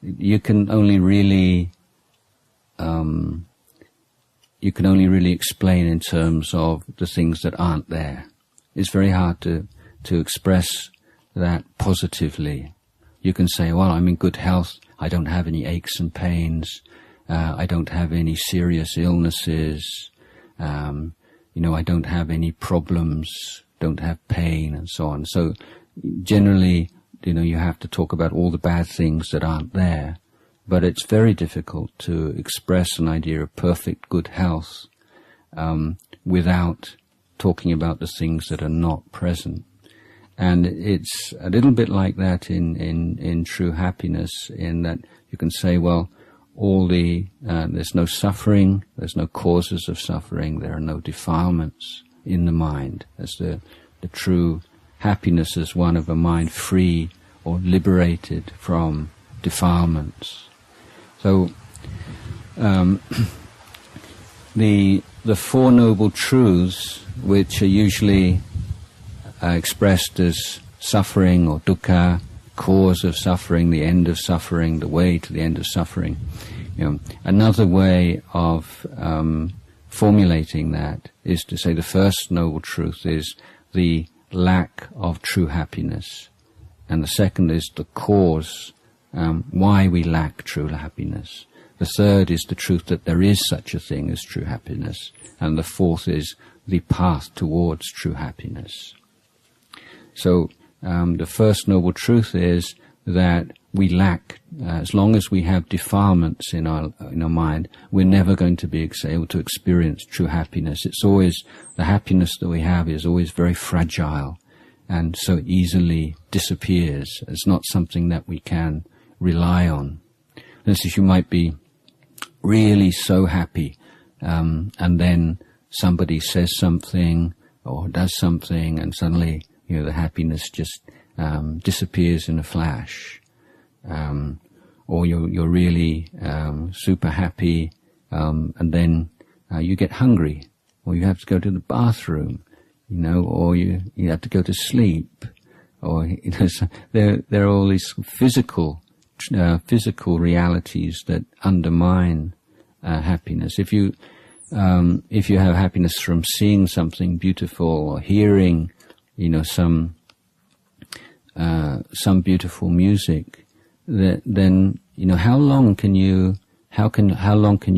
You can only really explain in terms of the things that aren't there. It's very hard to express that positively. You can say, well, I'm in good health. I don't have any aches and pains. I don't have any serious illnesses. I don't have any problems, don't have pain and so on. So generally, you have to talk about all the bad things that aren't there. But it's very difficult to express an idea of perfect good health without talking about the things that are not present. And it's a little bit like that in true happiness, in that you can say, well, there's no suffering, there's no causes of suffering, there are no defilements in the mind. As the true happiness is one of a mind free or liberated from defilements. So the Four Noble Truths, which are usually expressed as suffering or dukkha, cause of suffering, the end of suffering, the way to the end of suffering. Another way of formulating that is to say the first noble truth is the lack of true happiness, and the second is the cause why we lack true happiness. The third is the truth that there is such a thing as true happiness. And the fourth is the path towards true happiness. So the first noble truth is that we lack, as long as we have defilements in our mind, we're never going to be able to experience true happiness. It's always, the happiness that we have is always very fragile and so easily disappears. It's not something that we can rely on. For instance, you might be really so happy, and then somebody says something or does something, and suddenly, the happiness just disappears in a flash. Or you're really super happy, and then you get hungry, or you have to go to the bathroom, or you have to go to sleep, or so there are all these physical realities that undermine happiness. If you have happiness from seeing something beautiful or hearing, some beautiful music, then how long can you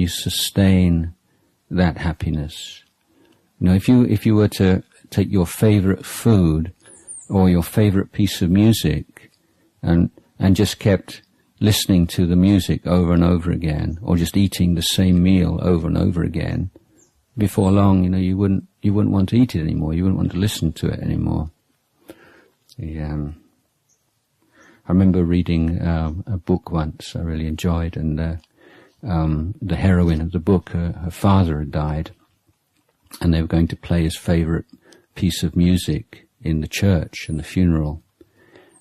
sustain that happiness? If you were to take your favorite food or your favorite piece of music and just kept listening to the music over and over again, or just eating the same meal over and over again, before long, you wouldn't want to eat it anymore. You wouldn't want to listen to it anymore. I remember reading a book once I really enjoyed, and the heroine of the book, her father had died, and they were going to play his favorite piece of music in the church in the funeral.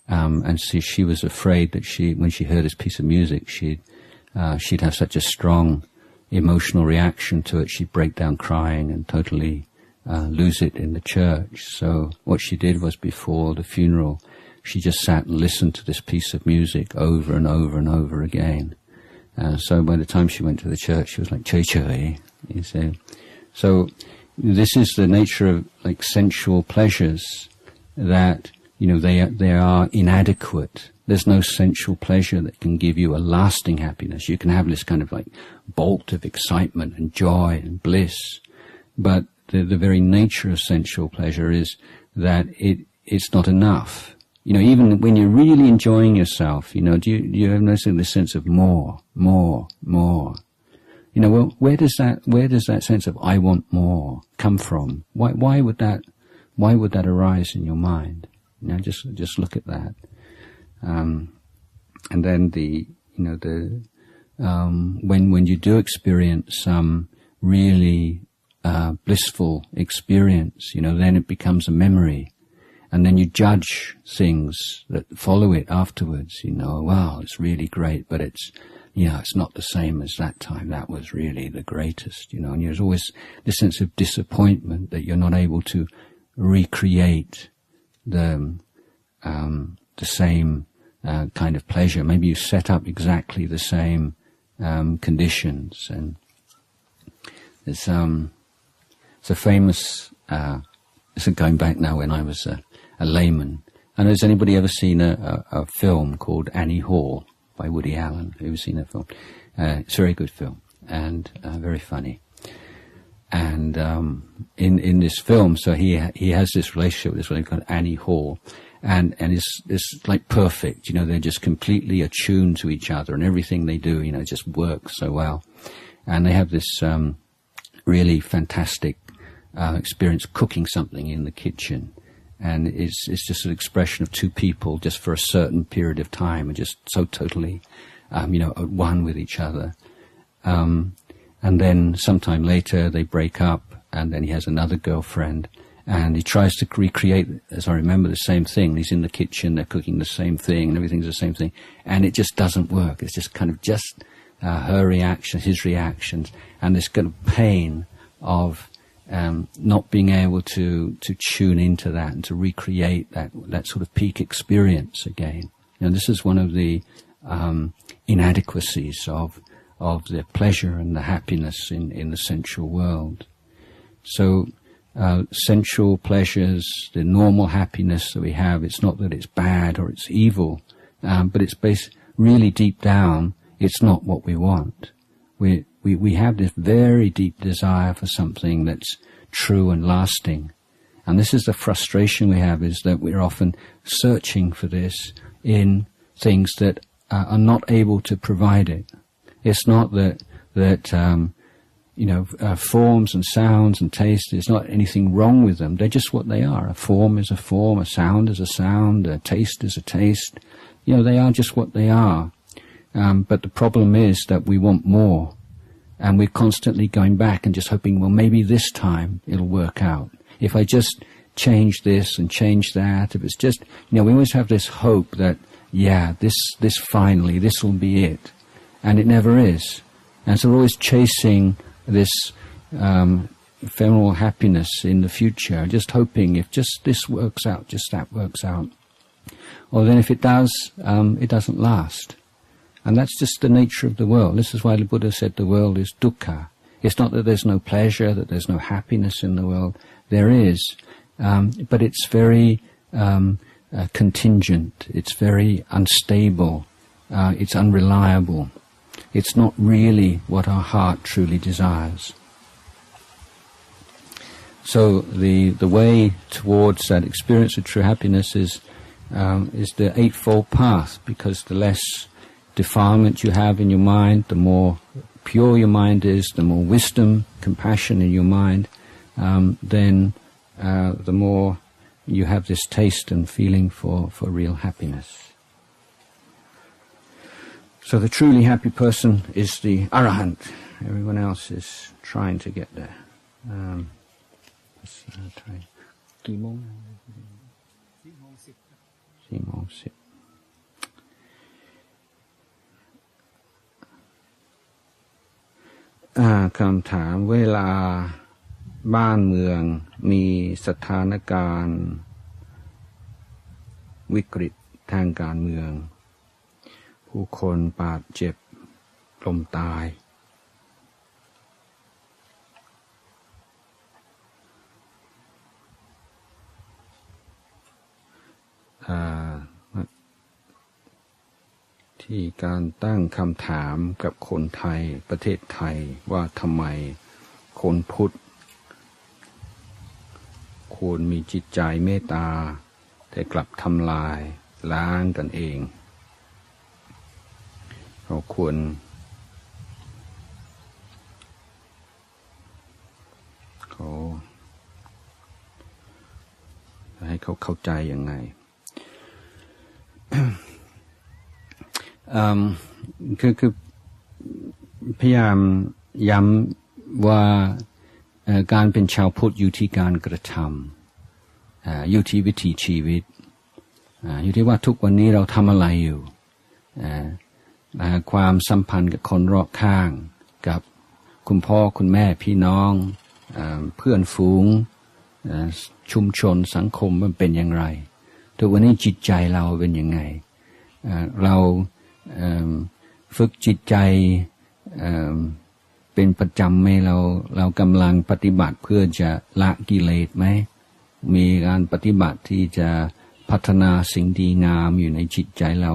And she was afraid that when she heard this piece of music, she'd have such a strong emotional reaction to it, she'd break down crying and totally lose it in the church. So what she did was, before the funeral, she just sat and listened to this piece of music over and over and over again. So by the time she went to the church, she was like choi. So this is the nature of sensual pleasures, that they are inadequate. There's no sensual pleasure that can give you a lasting happiness. You can have this kind of bolt of excitement and joy and bliss, but the very nature of sensual pleasure is that it's not enough. Even when you're really enjoying yourself, do you have this sense of more? Well, where does that sense of I want more come from? Why would that arise in your mind? Just look at that. And then when you do experience some really blissful experience, then it becomes a memory, and then you judge things that follow it afterwards. Wow, it's really great, but it's not the same as that time. That was really the greatest. And there's always this sense of disappointment that you're not able to recreate the same kind of pleasure. Maybe you set up exactly the same conditions. And there's a famous, this is going back now when I was a layman. And has anybody ever seen a film called Annie Hall by Woody Allen? Have you ever seen that film? It's a very good film and very funny. And in this film, so he has this relationship with this woman called Annie Hall, and it's perfect. They're just completely attuned to each other, and everything they do, just works so well. And they have this really fantastic experience cooking something in the kitchen, and it's just an expression of two people just for a certain period of time, and just so totally, at one with each other. And then sometime later they break up, and then he has another girlfriend, and he tries to recreate, as I remember, the same thing. He's in the kitchen, they're cooking the same thing, and everything's the same thing, and it just doesn't work. It's just kind of her reaction, his reactions, and this kind of pain of not being able to tune into that and to recreate that sort of peak experience again. This is one of the inadequacies of the pleasure and the happiness in the sensual world. So sensual pleasures, the normal happiness that we have, it's not that it's bad or it's evil, but it's really deep down, it's not what we want. We have this very deep desire for something that's true and lasting. And this is the frustration we have, is that we're often searching for this in things that are not able to provide it. It's not that forms and sounds and taste, there's not anything wrong with them. They're just what they are. A form is a form, a sound is a sound, a taste is a taste. They are just what they are. But the problem is that we want more. And we're constantly going back and just hoping, well, maybe this time it'll work out. If I just change this and change that, if it's just, we always have this hope that, this finally, this will be it. And it never is. And so we're always chasing this ephemeral happiness in the future, just hoping if just this works out, just that works out. Or then if it does, it doesn't last. And that's just the nature of the world. This is why the Buddha said the world is dukkha. It's not that there's no pleasure, that there's no happiness in the world. There is. But it's very contingent. It's very unstable. It's unreliable. It's not really what our heart truly desires. So the way towards that experience of true happiness is the Eightfold Path, because the less defilement you have in your mind, the more pure your mind is, the more wisdom, compassion in your mind, then the more you have this taste and feeling for real happiness. So the truly happy person is the arahant. Everyone else is trying to get there. Let's try. กี่โมง 4:10 คำถามเวลาบ้านเมืองมีสถานการณ์วิกฤตทางการเมืองผู้คนบาดเจ็บล้มตายที่การตั้งคำถามกับคนไทยประเทศไทยว่าทำไมคนพุทธควรมีจิตใจเมตตาแต่กลับทำลายล้างกันเองเราควรให้เขาเข้าใจยังไง คือพยายามย้ำว่าการเป็นชาวพุทธอยู่ที่การกระทำอยู่ที่วิถีชีวิตอยู่ที่ว่าทุกวันนี้เราทำอะไรอยู่ความสัมพันธ์กับคนรอบข้างกับคุณพ่อคุณแม่พี่น้องเพื่อนฝูงชุมชนสังคมมันเป็นอย่างไรทุกวันนี้จิตใจเราเป็นยังไงเราฝึกจิตใจเป็นประจำไหมเรากำลังปฏิบัติเพื่อจะละกิเลสไหมมีการปฏิบัติที่จะพัฒนาสิ่งดีงามอยู่ในจิตใจเรา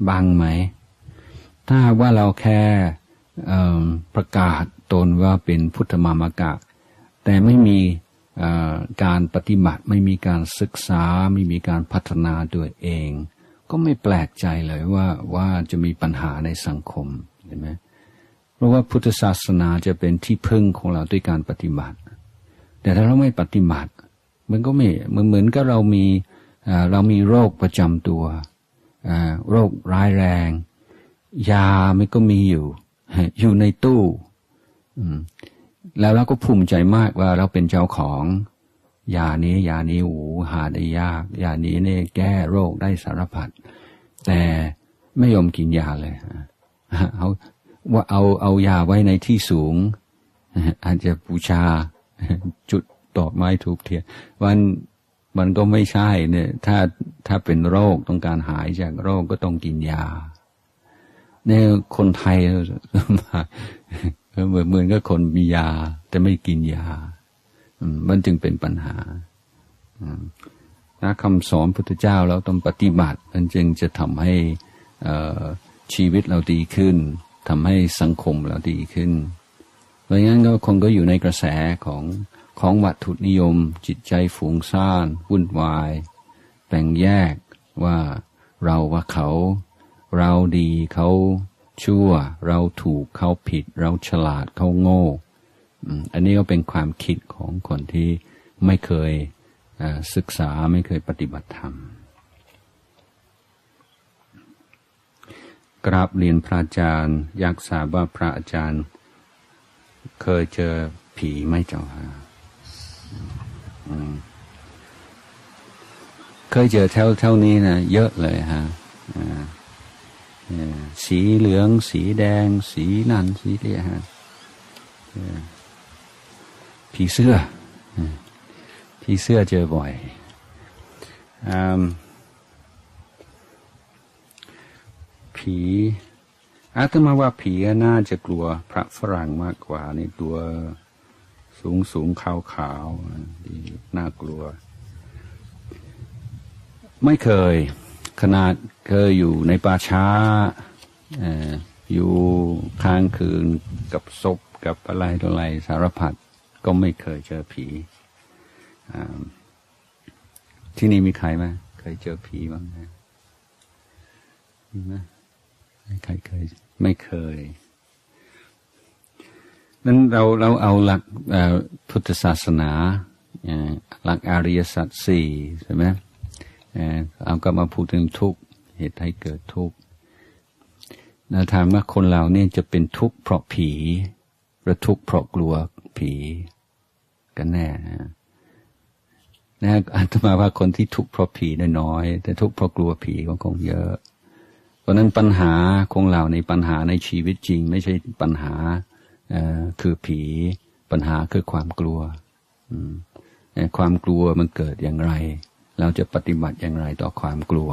บ้างไหมถ้าว่าเราแค่ประกาศตนว่าเป็นพุทธมามกะแต่ไม่มีการปฏิบัติไม่มีการศึกษาไม่มีการพัฒนาตัวเองก็ไม่แปลกใจเลยว่าจะมีปัญหาในสังคมเห็นไหมเพราะว่าพุทธศาสนาจะเป็นที่พึ่งของเราด้วยการปฏิบัติแต่ถ้าเราไม่ปฏิบัติมันก็ไม่เหมือนกับเรามีโรคประจำตัวโรคร้ายแรงยามันก็มีอยู่ในตู้แล้วเราก็ภูมิใจมากว่าเราเป็นเจ้าของยานี้หาได้ยากยานี้เนี่ยแก้โรคได้สารพัดแต่ไม่ยอมกินยาเลยเอายาไว้ในที่สูงอาจจะบูชาจุดดอกไม้ถูกเทียนมันก็ไม่ใช่เนี่ยถ้าเป็นโรคต้องการหายจากโรคก็ต้องกินยาเนี่ยคนไทยเหมือนกับคนมียาแต่ไม่กินยามันจึงเป็นปัญหาคำสอนพุทธเจ้าเราต้องปฏิบัติมันจึงจะทำให้ ชีวิตเราดีขึ้นทำให้สังคมเราดีขึ้นเพราะงั้นก็คนก็อยู่ในกระแสของวัตถุนิยมจิตใจฟุ้งซ่านวุ่นวายแบ่งแยกว่าเราว่าเขาเราดีเขาชั่วเราถูกเขาผิดเราฉลาดเขาโง่อันนี้ก็เป็นความคิดของคนที่ไม่เคยศึกษาไม่เคยปฏิบัติธรรมกราบเรียนพระอาจารย์อยากทราบว่าพระอาจารย์เคยเจอผีไหมเจ้าค่ะเคยเจอเท่านี้นะเยอะเลยฮะสีเหลืองสีแดงสีนั่นสีเรียฮะผีเสื้อเจอบ่อยผีอาตมาว่าผีน่าจะกลัวพระฝรั่งมากกว่าในตัวสูงขาวดีน่ากลัวไม่เคยขนาดเคยอยู่ในป่าช้าอยู่ค้างคืนกับศพกับอะไรต่ออะไรสารพัดก็ไม่เคยเจอผีที่นี่มีใครไหมเคยเจอผีบ้างไหมมีไหมใครเคยไม่เคยนั้นเราเอาหลักพุทธศาสนาหลักอริยสัจสี่ใช่ไหมเอาก็มาพูดถึงทุกข์เหตุให้เกิดทุกข์แล้วถามว่าคนเราเนี่ยจะเป็นทุกข์เพราะผีหรือทุกข์เพราะกลัวผีกันแน่นะอาตมาว่าคนที่ทุกข์เพราะผีน้อยแต่ทุกข์เพราะกลัวผีก็คงเยอะเพราะนั้นปัญหาของเราในปัญหาในชีวิตจริงไม่ใช่ปัญหาคือผีปัญหาคือความกลัวความกลัวมันเกิดอย่างไรเราจะปฏิบัติอย่างไรต่อความกลัว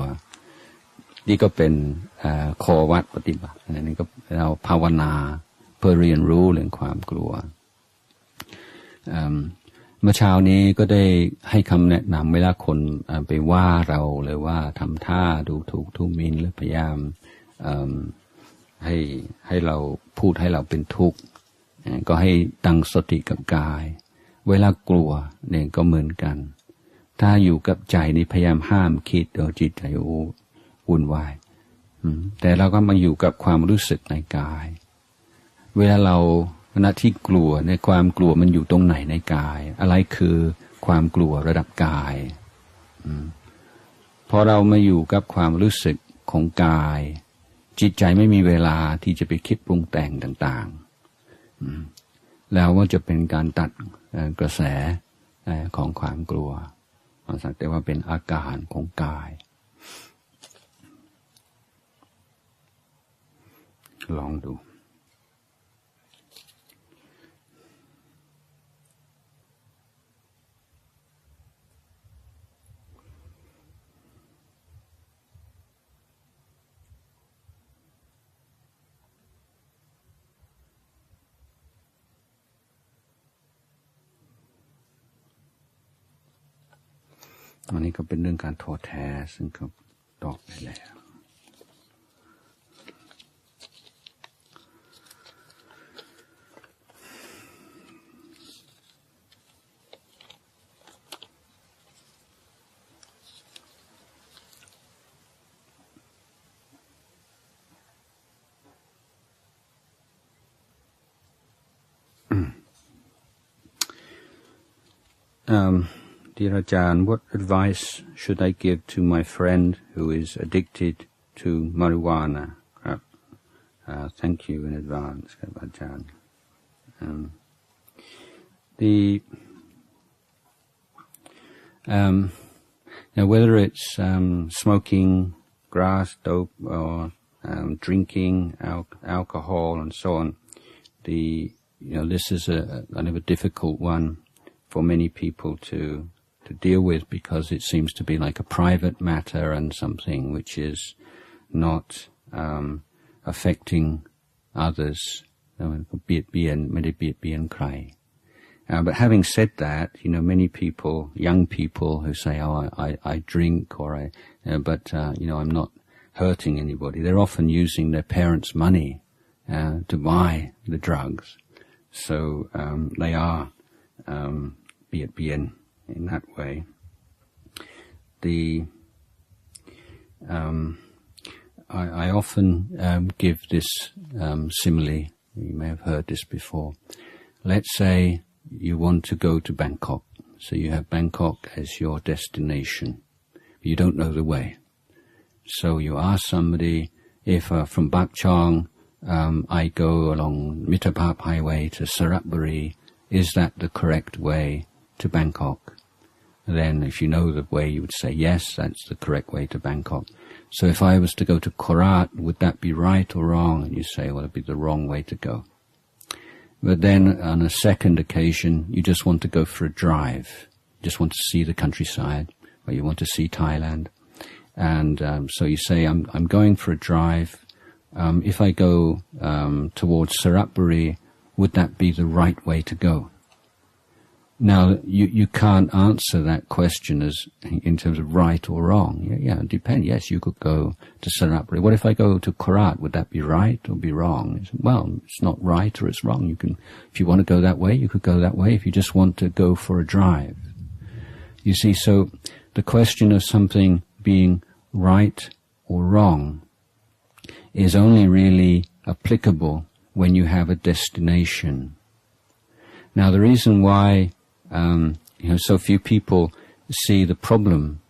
นี่ก็เป็นข้อวัดปฏิบัติอันนี้ก็เราภาวนาเพื่อเรียนรู้เรื่องความกลัวเมื่อเช้านี้ก็ได้ให้คำแนะนำเวลาคนไปว่าเราหรือว่าทำท่าดูถูกทุมินหรือพยายามให้เราพูดให้เราเป็นทุกข์ก็ให้ตั้งสติกับกายเวลากลัวเนี่ยก็เหมือนกันถ้าอยู่กับใจนี่พยายามห้ามคิดเดี๋ยวจิตใจวุ่นวายแต่เราก็มาอยู่กับความรู้สึกในกายเวลาเราขณะที่กลัวในความกลัวมันอยู่ตรงไหนในกายอะไรคือความกลัวระดับกายพอเรามาอยู่กับความรู้สึกของกายจิตใจไม่มีเวลาที่จะไปคิดปรุงแต่งต่างๆแล้วว่าจะเป็นการตัดกระแสของความกลัวสักแต่ว่าเป็นอาการของกายลองดูอันนี้ก็เป็นเรื่องการท้อแท้ซึ่งก็ตอบไปแล้ว Dear Ajahn, what advice should I give to my friend who is addicted to marijuana? Thank you in advance, Ajahn. Whether it's smoking grass, dope, or drinking alcohol and so on, this is a kind of a difficult one for many people to deal with because it seems to be like a private matter and something which is not affecting others. But having said that, many people, young people who say, "Oh, I drink," or but I'm not hurting anybody. They're often using their parents' money to buy the drugs. So they are bien in that way. I often give this simile. You may have heard this before. Let's say you want to go to Bangkok. So you have Bangkok as your destination. You don't know the way. So you ask somebody, if from Pak Chong I go along Mitrapap Highway to Saratburi, is that the correct way to Bangkok? Then if you know the way, you would say, yes, that's the correct way to Bangkok. So if I was to go to Korat, would that be right or wrong? And you say, well, it'd be the wrong way to go. But then on a second occasion, you just want to go for a drive. You just want to see the countryside, or you want to see Thailand. And so you say, I'm going for a drive. If I go towards Saratburi, would that be the right way to go? Now, you can't answer that question as in terms of right or wrong. Yeah, it depends. Yes, you could go to Saratburi. What if I go to Korat? Would that be right or be wrong? Well, it's not right or it's wrong. You can, if you want to go that way, you could go that way. If you just want to go for a drive. You see, so the question of something being right or wrong is only really applicable when you have a destination. Now, the reason why so few people see the problem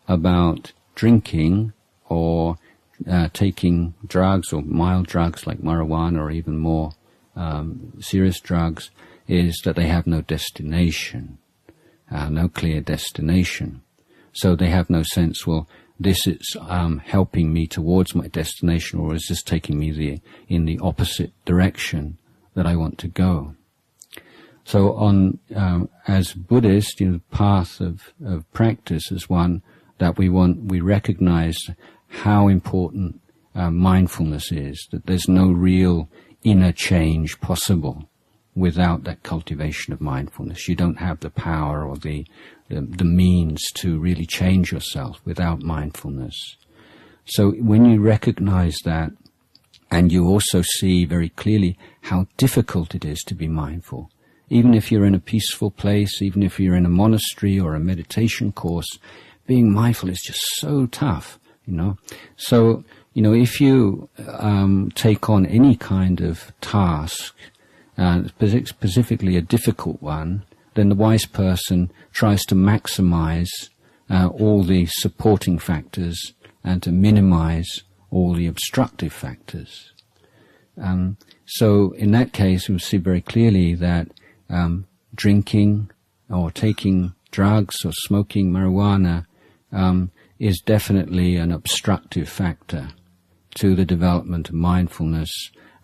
about drinking or taking drugs or mild drugs like marijuana or even more serious drugs is that they have no destination, no clear destination. So they have no sense, well, this is helping me towards my destination, or is this taking me in the opposite direction that I want to go? So as Buddhists, the path of practice is one that we recognize how important mindfulness is, that there's no real inner change possible without that cultivation of mindfulness. You don't have the power or the means to really change yourself without mindfulness. So when you recognize that, and you also see very clearly how difficult it is to be mindful, even if you're in a peaceful place, even if you're in a monastery or a meditation course, being mindful is just so tough, So, if you take on any kind of task, specifically a difficult one, then the wise person tries to maximize all the supporting factors and to minimize all the obstructive factors. So in that case, we see very clearly that drinking or taking drugs or smoking marijuana is definitely an obstructive factor to the development of mindfulness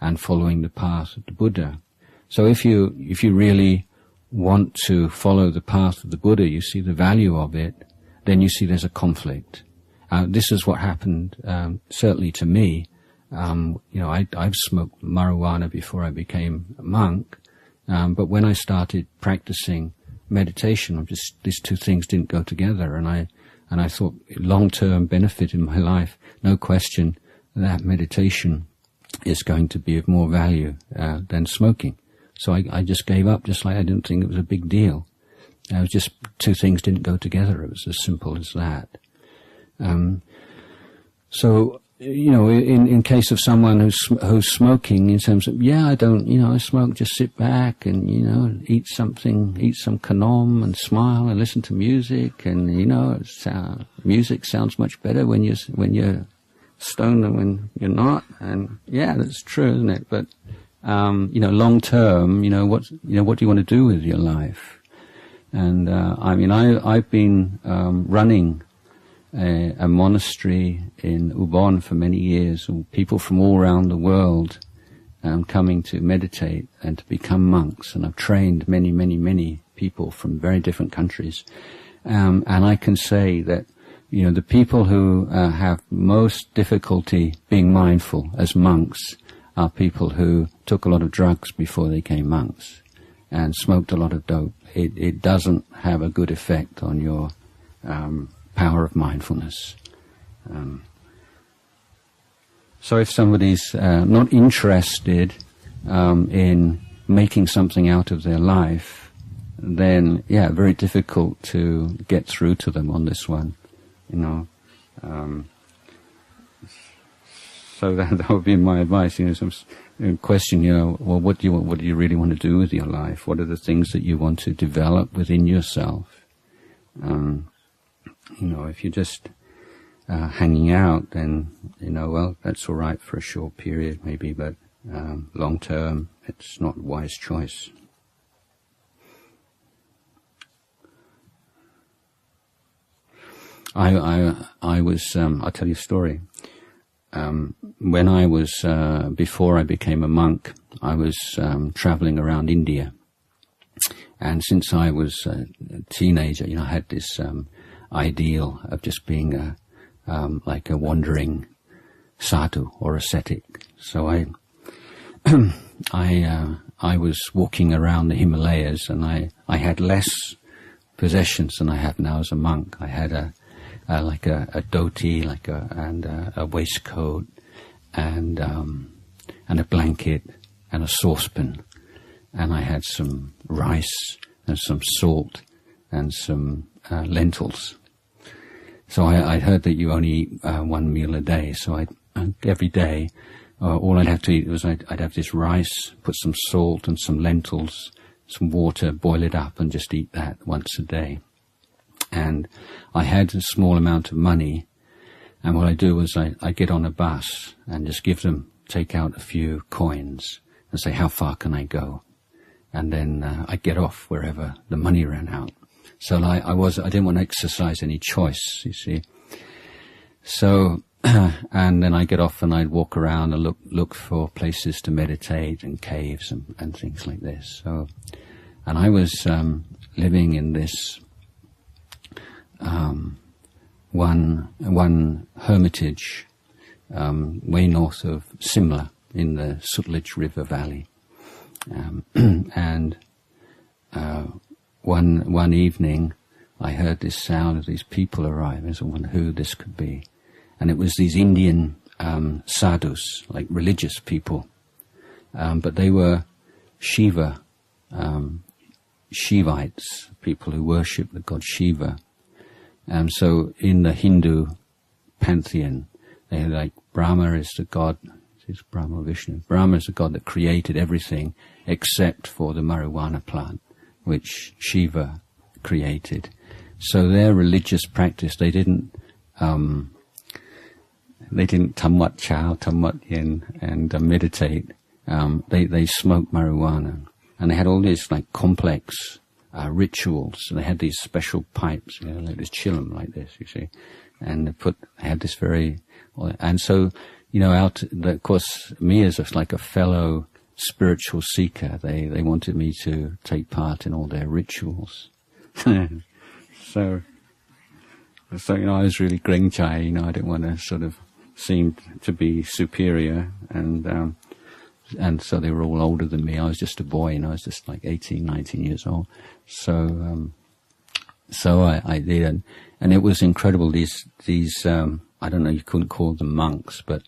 and following the path of the Buddha. So if you really want to follow the path of the Buddha, you see the value of it, then you see there's a conflict. This is what happened certainly to me. I've smoked marijuana before I became a monk. But when I started practicing meditation, these two things didn't go together, and I thought long-term benefit in my life, no question that meditation is going to be of more value than smoking. So I just gave up, just like I didn't think it was a big deal. It was just two things didn't go together. It was as simple as that. So in case of someone who's smoking, in terms of, I smoke, just sit back and, eat some kanom and smile and listen to music, and, music sounds much better when you're stoned than when you're not. And yeah, that's true, isn't it? But, long term, what do you want to do with your life? And, I've been, running a monastery in Ubon for many years, and people from all around the world coming to meditate and to become monks. And I've trained many, many, many people from very different countries. And I can say that, the people who have most difficulty being mindful as monks are people who took a lot of drugs before they became monks and smoked a lot of dope. It doesn't have a good effect on your power of mindfulness. So if somebody's not interested in making something out of their life, then yeah, very difficult to get through to them on this one, you know. So that would be my advice. You know, some question. You know, well, what do you want? What do you really want to do with your life? What are the things that you want to develop within yourself? You know, if you're just hanging out, then you know, well, that's all right for a short period, maybe, but long term, it's not a wise choice. I was. I'll tell you a story. When I was, before I became a monk, I was traveling around India. And since I was a teenager, you know, I had this ideal of just being like a wandering sadhu or ascetic. So I was walking around the Himalayas, and I had less possessions than I have now as a monk. I had like a dhoti, and a waistcoat, and a blanket, and a saucepan, and I had some rice and some salt and some lentils. So I heard that you only eat one meal a day. So every day, all I'd have to eat was I'd have this rice, put some salt and some lentils, some water, boil it up, and just eat that once a day. And I had a small amount of money, and what I do was I get on a bus and just take out a few coins and say, how far can I go? And then I get off wherever the money ran out. So I didn't want to exercise any choice, you see. So, and then I get off and I'd walk around and look for places to meditate and caves and things like this. So, and I was living in this one hermitage way north of Simla in the Sutlej River Valley, and one evening I heard this sound of these people arrive. I wondered who this could be, and it was these Indian sadhus, like religious people, but they were Shiva, Shivites, people who worship the god Shiva. So in the Hindu pantheon, they're like Brahma is the god, is Brahma or Vishnu? Brahma is the god that created everything except for the marijuana plant, which Shiva created. So their religious practice, they didn't tamwat chow, tamwat yin, and meditate. They smoked marijuana, and they had all these like complex rituals. So they had these special pipes, you know, like this chillum like this, you see, and they had this and so, you know, of course, me as like a fellow spiritual seeker, they wanted me to take part in all their rituals. So, you know, I was really gringchai, you know, I didn't want to sort of seem to be superior, and so they were all older than me. I was just a boy, you know, I was just like 18, 19 years old. So I did, and it was incredible. These I don't know, you couldn't call them monks, but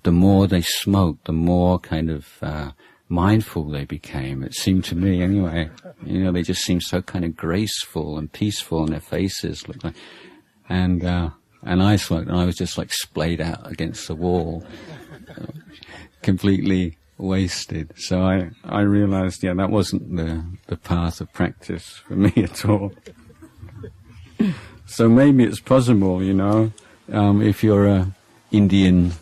the more they smoked, the more kind of mindful they became. It seemed to me, anyway. You know, they just seemed so kind of graceful and peaceful, and their faces looked like. And I smoked, and I was just like splayed out against the wall, completely wasted. So I realized, yeah, that wasn't the path of practice for me at all. So maybe it's possible, you know, if you're a Indian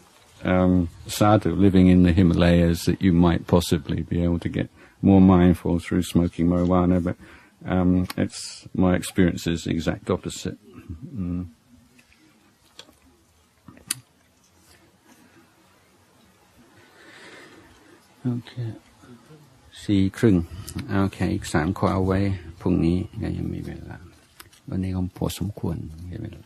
sadhu living in the Himalayas, that you might possibly be able to get more mindful through smoking marijuana, but my experience is the exact opposite. Okay. 4:30 โอเคอีก3ข้อเอาไว้พรุ่งนี้ยังมีเวลาวันนี้ก็พอสมควรมีเวลา